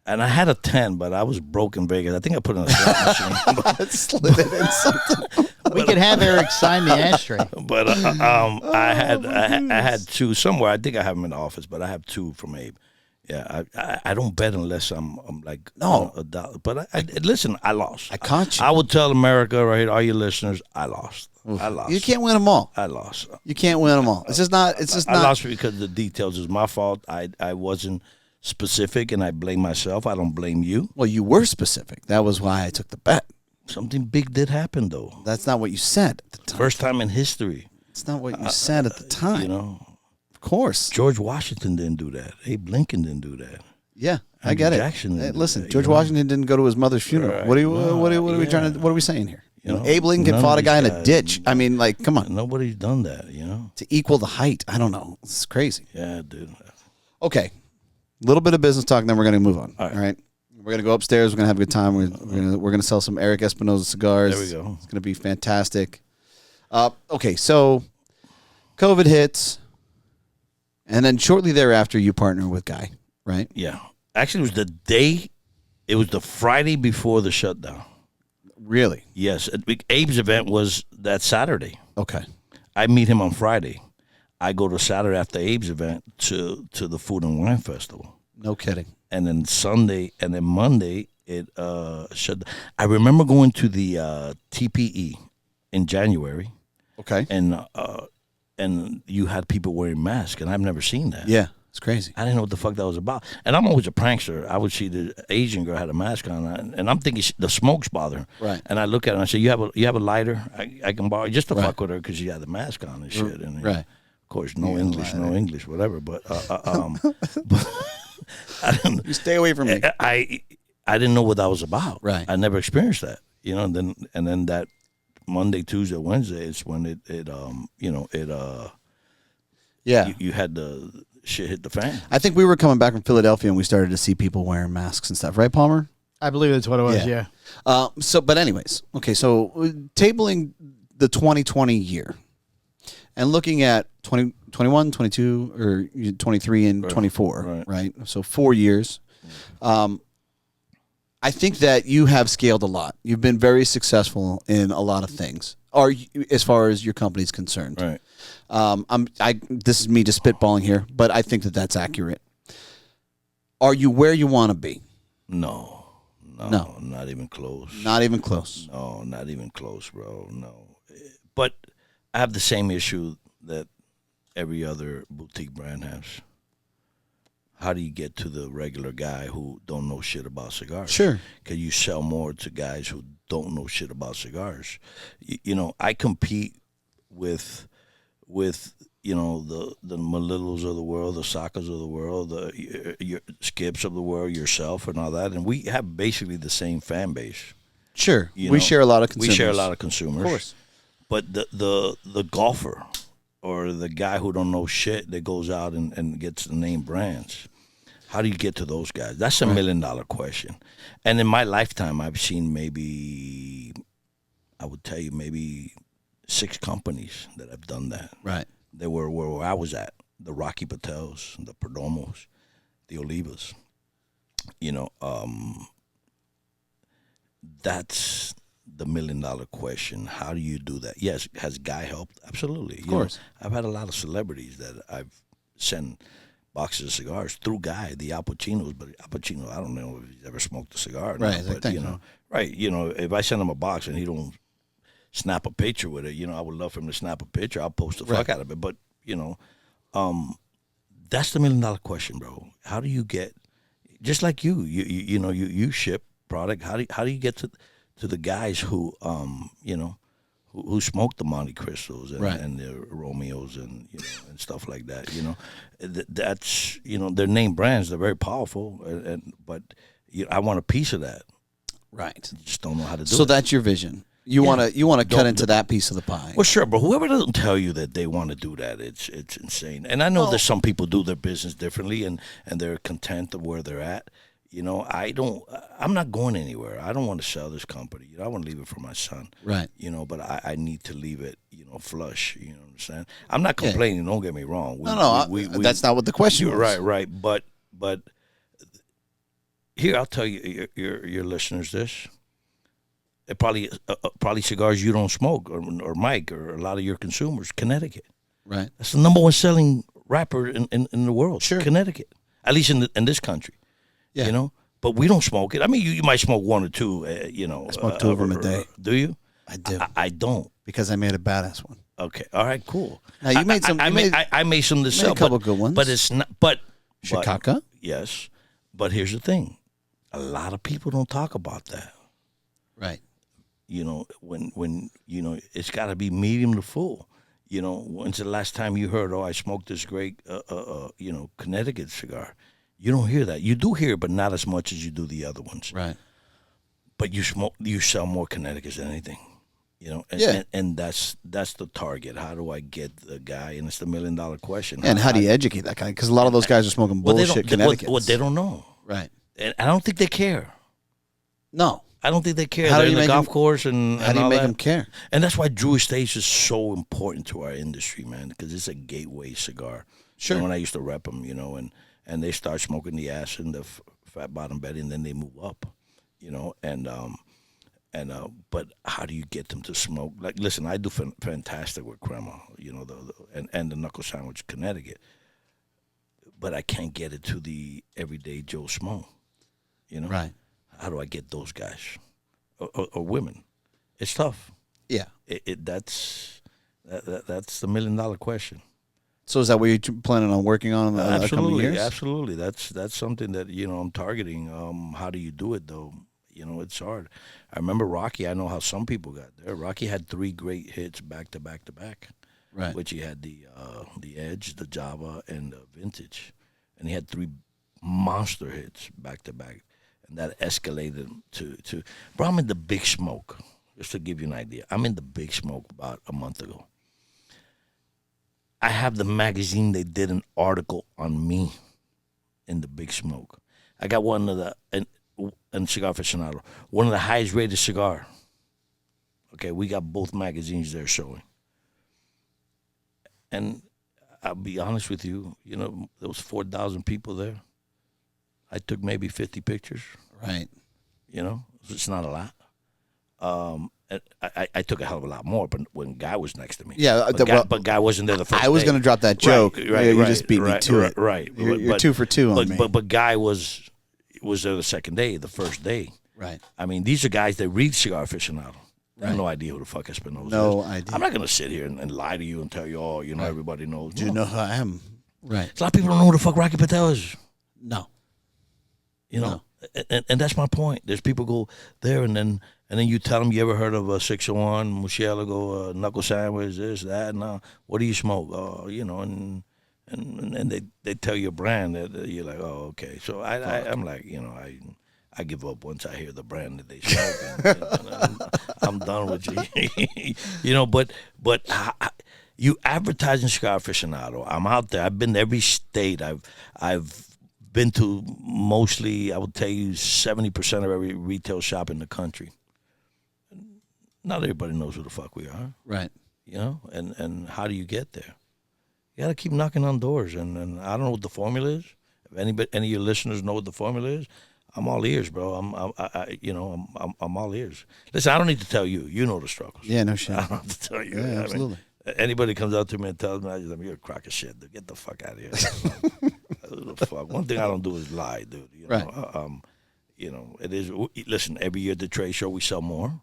and I had a 10, but I was broke in Vegas. I think I put it in a slot machine. Slid it in something. We could have Eric sign the ashtray. But I had 2 somewhere. I think I have them in the office, but I have 2 from Abe. Yeah, I don't bet unless I'm like $1. But listen, I lost. I caught you. I would tell America right here, all your listeners, I lost. Oof. I lost. You can't win them all. I lost. You can't win them all. It's just not. I lost because the details is my fault. I wasn't specific, and I blame myself. I don't blame you. Well, you were specific. That was why I took the bet. Something big did happen, though. That's not what you said at the time. First time in history. It's not what you said at the time. You know. Of course. George Washington didn't do that. Abe Lincoln didn't do that. Yeah, I Andrew get it. Jackson Hey, didn't do listen, that, George Washington didn't go to his mother's funeral. Right. What are No, we trying to? What are we saying here? Abe Lincoln none fought a of guy in these a guys- ditch. I mean, like, come on. Nobody's done that, To equal the height, I don't know. It's crazy. Yeah, dude. Okay, a little bit of business talk, then we're going to move on. All right. We're going to go upstairs. We're going to have a good time. We're going to sell some Erik Espinosa cigars. There we go. It's going to be fantastic. Okay, so COVID hits, and then shortly thereafter, you partner with Guy, right? Yeah. Actually, it was the Friday before the shutdown. Really? Yes. Abe's event was that Saturday. Okay. I meet him on Friday. I go to Saturday after Abe's event to the Food and Wine Festival. No kidding. And then Sunday and then Monday it shut. I remember going to the TPE in January, Okay. and you had people wearing masks, and I've never seen that. Yeah, it's crazy. I didn't know what the fuck that was about. And I'm always a prankster. I would see the Asian girl had a mask on, and I'm thinking the smoke's bother her. Right. And I look at her and I say, "You have a lighter? I can borrow," just to fuck with her because she had the mask on and shit. And Right. Of course, no English, whatever. But You stay away from me. I didn't know what that was about. Right. I never experienced that. And then that Monday, Tuesday, Wednesday is when Yeah. you had the shit hit the fan. I think we were coming back from Philadelphia and we started to see people wearing masks and stuff, right, Palmer? I believe that's what it was. Yeah. But anyways, okay, so tabling the 2020 year and looking at 2021, 22, or 23 and 24, right? So 4 years. I think that you have scaled a lot. You've been very successful in a lot of things, or as far as your company's concerned. Right. This is me just spitballing here, but I think that that's accurate. Are you where you want to be? No, not even close. Not even close. No, not even close, bro. No. But I have the same issue that every other boutique brand has. How do you get to the regular guy who don't know shit about cigars? Sure. Can you sell more to guys who don't know shit about cigars? I compete with the Malilos of the world, the Sakas of the world, your Skips of the world, yourself, and all that, and we have basically the same fan base. Sure, we share a lot of consumers. We share a lot of consumers, of course. But the golfer or the guy who don't know shit that goes out and gets the name brands, how do you get to those guys? That's $1 million question. And in my lifetime, I've seen maybe 6 companies that have done that. Right. They were where I was at, the Rocky Patels, the Perdomos, the Olivas. That's the $1 million question. How do you do that? Yes, has Guy helped? Absolutely. Of course. I've had a lot of celebrities that I've sent boxes of cigars through Guy, the Al Pacinos, but Al Pacino, I don't know if he's ever smoked a cigar or right, not, but, if I send him a box and he don't snap a picture with it, I would love for him to snap a picture. I'll post the fuck out of it. But, that's the $1 million question, bro. How do you get, just like you ship product, how do you get to the guys who who smoke the Monte Cristos and the Romeos and and stuff like that, that's they're name brands, they're very powerful, but I want a piece of that. Right. I just don't know how to do it. So that's your vision. You want to cut into that piece of the pie. Well, sure, but whoever doesn't tell you that they want to do that, it's insane. And I know that some people do their business differently and they're content of where they're at. I'm not going anywhere. I don't want to sell this company. I want to leave it for my son. Right. But I need to leave it, flush. You know what I'm saying? I'm not complaining. Don't get me wrong. That's not what the question was. Right. But here, I'll tell you, your listeners this. It probably cigars you don't smoke, or Mike, or a lot of your consumers. Connecticut. Right. That's the number one selling wrapper in the world. Sure. Connecticut. At least in this country. Yeah. But we don't smoke it. I mean, you might smoke 1 or 2, I smoke 2 of them a day. Do you? I do. I don't. Because I made a badass one. Okay. All right, cool. Now, you made some. I made some to sell. A couple good ones. But it's not. But Chicago? Yes. But here's the thing. A lot of people don't talk about that. Right. When it's got to be medium to full. You know, when's the last time you heard, oh, I smoked this great, Connecticut cigar? You don't hear that. You do hear it, but not as much as you do the other ones. Right. But you sell more Connecticut's than anything. You know, and that's the target. How do I get the guy? And it's the $1 million question. And how do you educate that guy? Because a lot of those guys are smoking bullshit Connecticut. What they don't know. Right. And I don't think they care. No. I don't think they care. How They're do you in the make golf them, course and how do you all make that. them care? And that's why Drew Estates is so important to our industry, man, because it's a gateway cigar. Sure. You know, when I used to rep them, and they start smoking the ash and the fat bottom Betty, and then they move up, but how do you get them to smoke? Like, listen, I do fantastic with crema, and the knuckle sandwich Connecticut, but I can't get it to the everyday Joe Schmo, Right. How do I get those guys or women? It's tough. Yeah. That's the $1 million question. So is that what you're planning on working on in the coming years? Absolutely. That's something that I'm targeting. How do you do it though? It's hard. I remember Rocky. I know how some people got there. Rocky had 3 great hits back to back to back. Right. Which he had the Edge, the Java, and the Vintage, and he had 3 monster hits back to back, and that escalated to. Bro, I'm in the Big Smoke. Just to give you an idea, I'm in the Big Smoke about a month ago. I have the magazine. They did an article on me in the Big Smoke. I got one of the and Cigar Aficionado, one of the highest rated cigar. Okay, we got both magazines there showing. And I'll be honest with you, there was 4,000 people there. I took maybe 50 pictures. Right. It's not a lot. I took a hell of a lot more, but when Guy was next to me. Yeah, but Guy wasn't there the first I was day. going to drop that joke. Right, you just beat me to it. Right. You're 2 for 2 on me. But Guy was there the second day, the first day. Right. I mean, these are guys that read Cigar Aficionado. They have no idea who the fuck Espinosa is. No idea. I'm not going to sit here and lie to you and tell you, everybody knows. Do you know who I am? Right. A lot of people don't know who the fuck Rocky Patel is. No. And that's my point. There's people go there and then you tell them, you ever heard of a 601, Michelle go knuckle sandwich, this, that, and what do you smoke? And they tell you a brand that you're like, oh, okay. So I'm like, I give up once I hear the brand that they smoke. And I'm done with you. But you advertising Cigar Aficionado. I'm out there. I've been to every state. I've been to mostly, I would tell you, 70% of every retail shop in the country. Not everybody knows who the fuck we are. Right. And how do you get there? You got to keep knocking on doors, and I don't know what the formula is. If any of your listeners know what the formula is, I'm all ears, bro. I'm all ears. Listen, I don't need to tell you. You know the struggles. Yeah, no shit. I don't have to tell you. Yeah, absolutely. Anybody comes up to me and tells me, you're a crock of shit, dude. Get the fuck out of here. Fuck. One thing I don't do is lie, dude. Right. It is. Listen, every year at the trade show we sell more.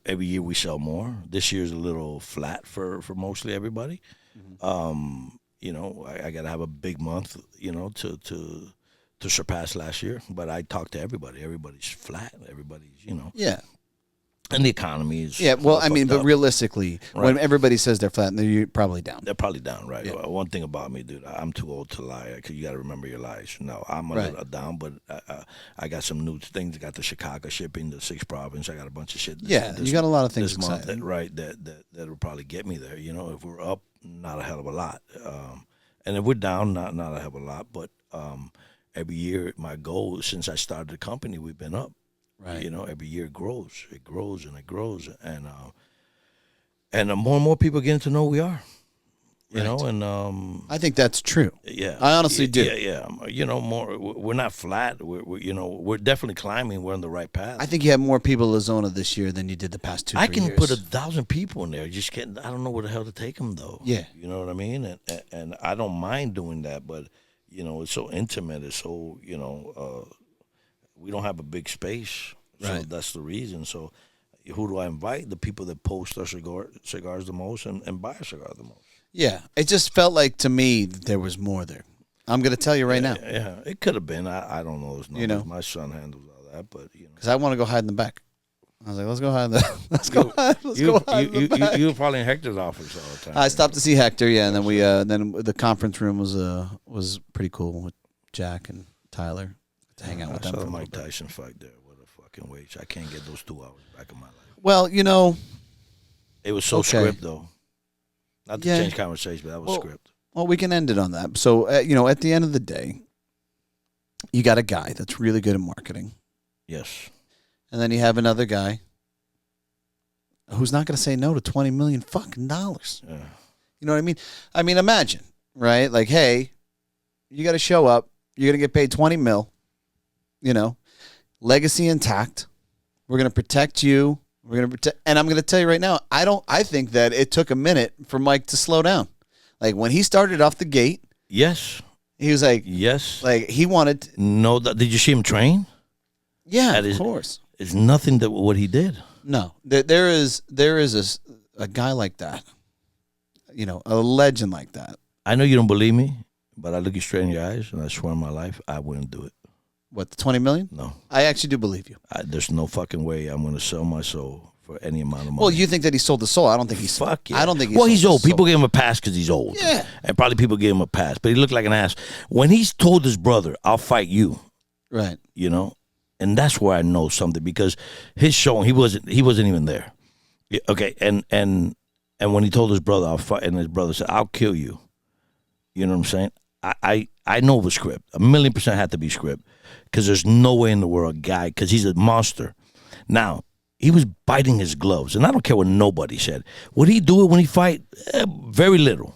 Every year we sell more. This year's a little flat for mostly everybody. Mm-hmm. I got to have a big month, to surpass last year. But I talk to everybody. Everybody's flat. Everybody's, Yeah. And the economy is. Yeah, well, I mean, but up. realistically, when everybody says they're flat, they're probably down. They're probably down, right? Yeah. One thing about me, dude, I'm too old to lie because you got to remember your lies. No, I'm a little down, but I got some new things. I got the Chicago shipping, the 6th province. I got a bunch of shit. You got a lot of things this month, exciting. right? That'll probably get me there. If we're up, not a hell of a lot, and if we're down, not a hell of a lot. But every year, my goal since I started the company, we've been up. Right. Every year it grows, and it grows, and more and more people getting to know who we are. I think that's true. Yeah, I honestly do. Yeah. More. We're not flat. We're definitely climbing. We're on the right path. I think you have more people in Arizona this year than you did the past 2 I years. can put 1,000 people in there. Just getting. I don't know where the hell to take them though. Yeah. You know what I mean? And I don't mind doing that, but it's so intimate. It's so we don't have a big space, so right. That's the reason. So, who do I invite? The people that post our cigars the most and buy our cigar the most. Yeah, it just felt like to me that there was more there. I'm going to tell you right now. Yeah, it could have been. I don't know those numbers. My son handles all that, but because I want to go hide in the back. I was like, let's go hide the. Let's go hide. Let's You go hide in the back. you were probably in Hector's office all the time. I stopped to see Hector, yeah, and then then the conference room was pretty cool with Jack and Tyler to hang out with them. I saw For the a Mike little bit. Tyson fight there. What a fucking waste. I can't get those 2 hours back in my life. Well, It was so Okay. script, though. Not to Yeah. change conversation, but that was script. well, we can end it on that. So, at the end of the day, you got a guy that's really good at marketing, Yes. and then you have another guy who's not going to say no to $20 million fucking dollars. Yeah. You know what I mean? I mean, imagine, right? Like, hey, you got to show up. You're going to get paid 20 mil. Legacy intact. We're going to protect you. We're going to protect, and I'm going to tell you right now, I think that it took a minute for Mike to slow down. Like when he started off the gate, Yes. he was like, Yes. like he wanted, No. Did you see him train? yeah, That of is- course. It's nothing that what he did. No, there is a guy like that, a legend like that. I know you don't believe me, but I look you straight in your eyes, and I swear on my life, I wouldn't do it. What, the 20 million? No. I actually do believe you. There's no fucking way I'm going to sell my soul for any amount of money. Well, you think that he sold the soul? I don't think he's. Fuck yeah. I don't think. Well, he's sold old. the soul. People gave him a pass because he's old. Yeah. And probably people gave him a pass, but he looked like an ass. When he's told his brother, "I'll fight you," Right. And that's where I know something because his showing he wasn't even there. Yeah, okay, and when he told his brother, "I'll fight," and his brother said, "I'll kill you," you know what I'm saying? I know it was script. 1,000,000% had to be script because there's no way in the world a guy because he's a monster. Now he was biting his gloves, and I don't care what nobody said. Would he do it when he fight? Very little.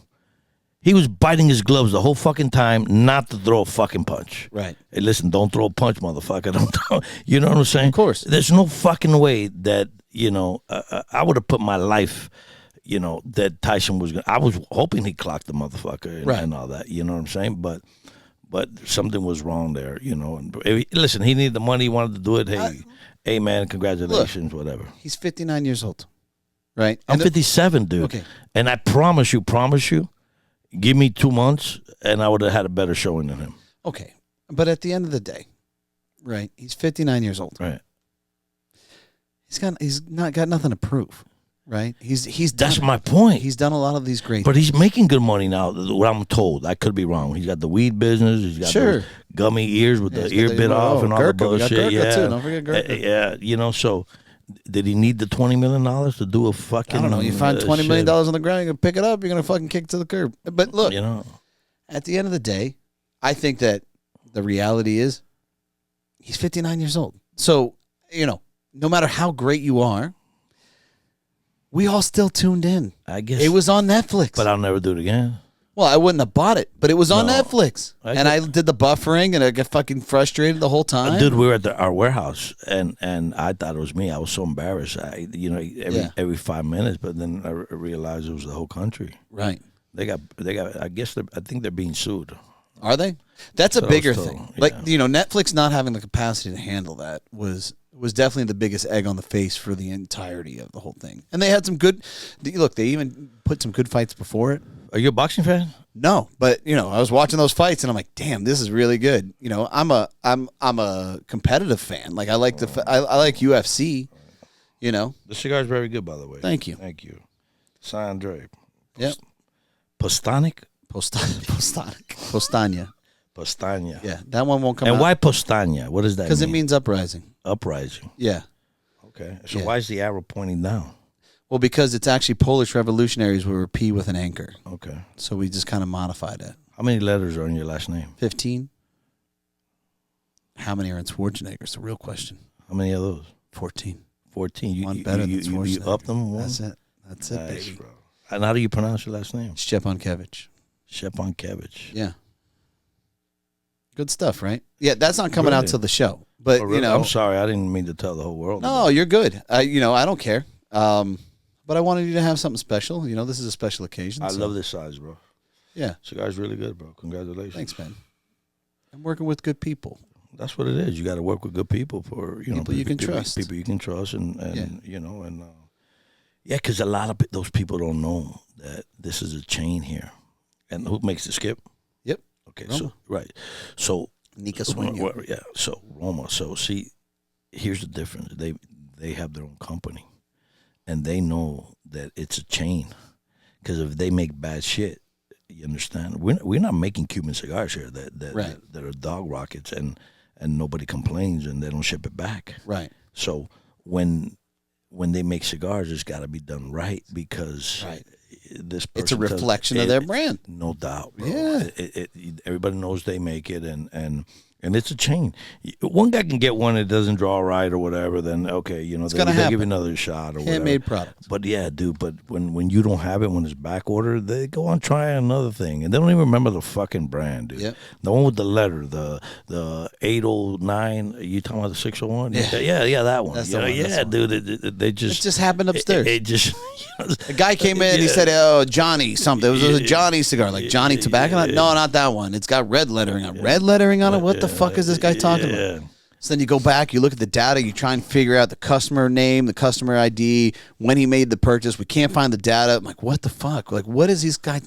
He was biting his gloves the whole fucking time not to throw a fucking punch. Right. Hey, listen, don't throw a punch, motherfucker. Don't, you know what I'm saying? Of course. There's no fucking way that, I would have put my life, that Tyson was going to. I was hoping he clocked the motherfucker and all that. You know what I'm saying? But something was wrong there, And listen, he needed the money. He wanted to do it. Hey, man, congratulations, whatever. He's 59 years old. Right. I'm 57, dude. Okay. And I promise you, give me 2 months, and I would have had a better showing than him. Okay. But at the end of the day, right? He's 59 years old. Right. He's not got nothing to prove. Right. He's That's done, my point. He's done a lot of these great. But he's making good money now. What I'm told, I could be wrong. He's got the weed business. He's got those gummy ears with the he's ear got bit off and all the Gurkha. We got bullshit. Gurkha, Yeah, too. Don't forget Gurkha. Yeah. So, did he need the $20 million to do a fucking? I don't know. You find $20 million shit? on the ground, you're gonna pick it up. You're gonna fucking kick it to the curb. But look, at the end of the day, I think that the reality is he's 59 years old. So no matter how great you are, we all still tuned in. I guess It was on Netflix. but I'll never do it again. Well, I wouldn't have bought it, but it was on No. Netflix. I did the buffering, and I got fucking frustrated the whole time. Dude, we were at our warehouse, and I thought it was me. I was so embarrassed. Every 5 minutes, but then I realized it was the whole country. Right. They got. I think they're being sued. Are they? That's a So I bigger was told, thing. yeah. Like, Netflix not having the capacity to handle that was definitely the biggest egg on the face for the entirety of the whole thing. And they had some good look, they even put some good fights before it. Are you a boxing fan? No, but I was watching those fights and I'm like, damn, this is really good. I'm a competitive fan. Like I like I like UFC. The cigar is very good, by the way. Thank you. Thank you. Sandre. Yep. Postanic? Postania. Postania. Yeah, that one won't come And out. why Postania? What does that mean? Because it means uprising. Uprising. Yeah. Okay. So Yeah. why is the arrow pointing down? Well, because it's actually Polish revolutionaries were P with an anchor. Okay. So we just kind of modified it. How many letters are in your last name? 15. How many are in Schwarzenegger? It's the real question. How many of those? 14. 14. One better than you Schwarzenegger. up them one? That's it. That's it, Nice, baby. bro. And how do you pronounce your last name? Stepankevich. Stepankevich. Yeah. Good stuff, right? Yeah, that's not coming out Brilliant. till the show. But, Oh, really? I'm sorry. I didn't mean to tell the whole world. no, you're good. I don't care. But I wanted you to have something special. This is a special occasion. I so, love this size, bro. Yeah. Cigar's really good, bro. Congratulations. Thanks, man. I'm working with good people. That's what it is. You got to work with good people for People you can trust. People you can trust, and Yeah. because a lot of those people don't know that this is a chain here, and who makes the skip? Yep. Okay, Roma. so right, so Nika Sueño. yeah, so Roma. So see, here's the difference. they have their own company, and they know that it's a chain. Because if they make bad shit, you understand? We're not making Cuban cigars here that are dog rockets, and nobody complains, and they don't ship it back. Right. So when they make cigars, it's got to be done right, because this person it's a reflection of their brand. No doubt, bro. Yeah. Everybody knows they make it, and it's a chain. One guy can get one that doesn't draw right or whatever, then okay, you know, they'll give you another shot or whatever. Handmade product. But yeah, dude, but when you don't have it, when it's back ordered, they go on trying another thing, and they don't even remember the fucking brand, dude. Yep. The one with the letter, the 809, you talking about the 601? Yeah, that one. That's the one, yeah, dude, they just... It just happened upstairs. It just... A guy came in and he said, "Oh, Johnny something." It was a Johnny cigar, like Johnny Tobacco. No, not that one. It's got red lettering on. Red lettering on it. What the fuck is this guy talking about? So then you go back, you look at the data, you try and figure out the customer name, the customer ID, when he made the purchase. We can't find the data. I'm like, what the fuck? Like, what is this guy?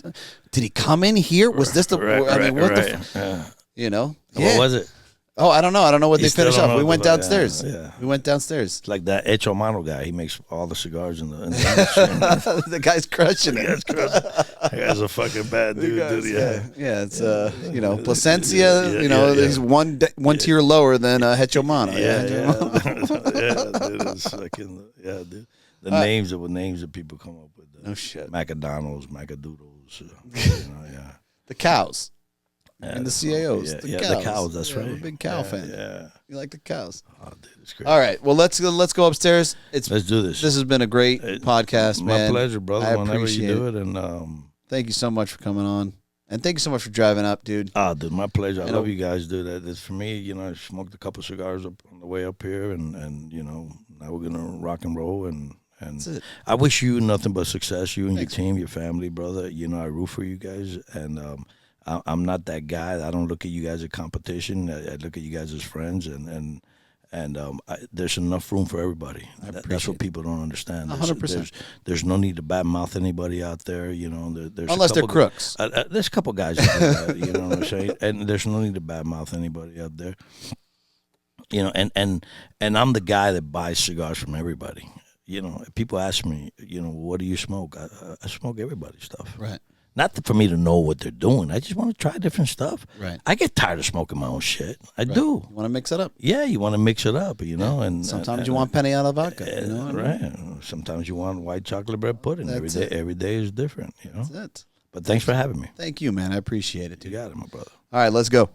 Did he come in here? Was this the? I mean, what the? You know? What was it? Oh, I don't know. I don't know what they finished up. We went downstairs. Yeah. We went downstairs. It's like that Hecho Mano guy. He makes all the cigars in the industry. The guy's crushing it. That guy's a fucking bad dude. Yeah, it's you know, Plasencia. You know, he's one tier lower than Hecho Mano. Yeah, dude. It's fucking, dude. The names that people come up with. No shit. Macadonald's, Macadoodles. The cows. And the CAOs. The cows, that's right. I'm a big cow fan. Yeah. You like the cows. Oh, dude, it's great. All right. Well, let's go upstairs. Let's do this. This has been a great podcast, man. My pleasure, brother. I Whenever appreciate you do it. And thank you so much for coming on. And thank you so much for driving up, dude. Dude, my pleasure. I love you guys, dude. That's for me, you know, I smoked a couple cigars up on the way up here, and you know, now we're going to rock and roll, and I wish you nothing but success, you and your team, your family, brother. You know, I root for you guys, and I'm not that guy. I don't look at you guys as competition. I look at you guys as friends, and there's enough room for everybody. That's what people don't understand. 100%. There's no need to badmouth anybody out there. You know, there's unless they're crooks. There's a couple guys out there, you know what I'm saying? And there's no need to badmouth anybody out there. You know, and I'm the guy that buys cigars from everybody. You know, people ask me, you know, what do you smoke? I smoke everybody's stuff. Right. Not for me to know what they're doing. I just want to try different stuff. Right. I get tired of smoking my own shit. I do. You want to mix it up. Yeah, you want to mix it up, you know. And sometimes you want penny out of vodka. You know what right. I mean? Sometimes you want white chocolate bread pudding. Every day is different, you know. That's it. But thanks for having me. Thank you, man. I appreciate it, dude. You got it, my brother. All right, let's go.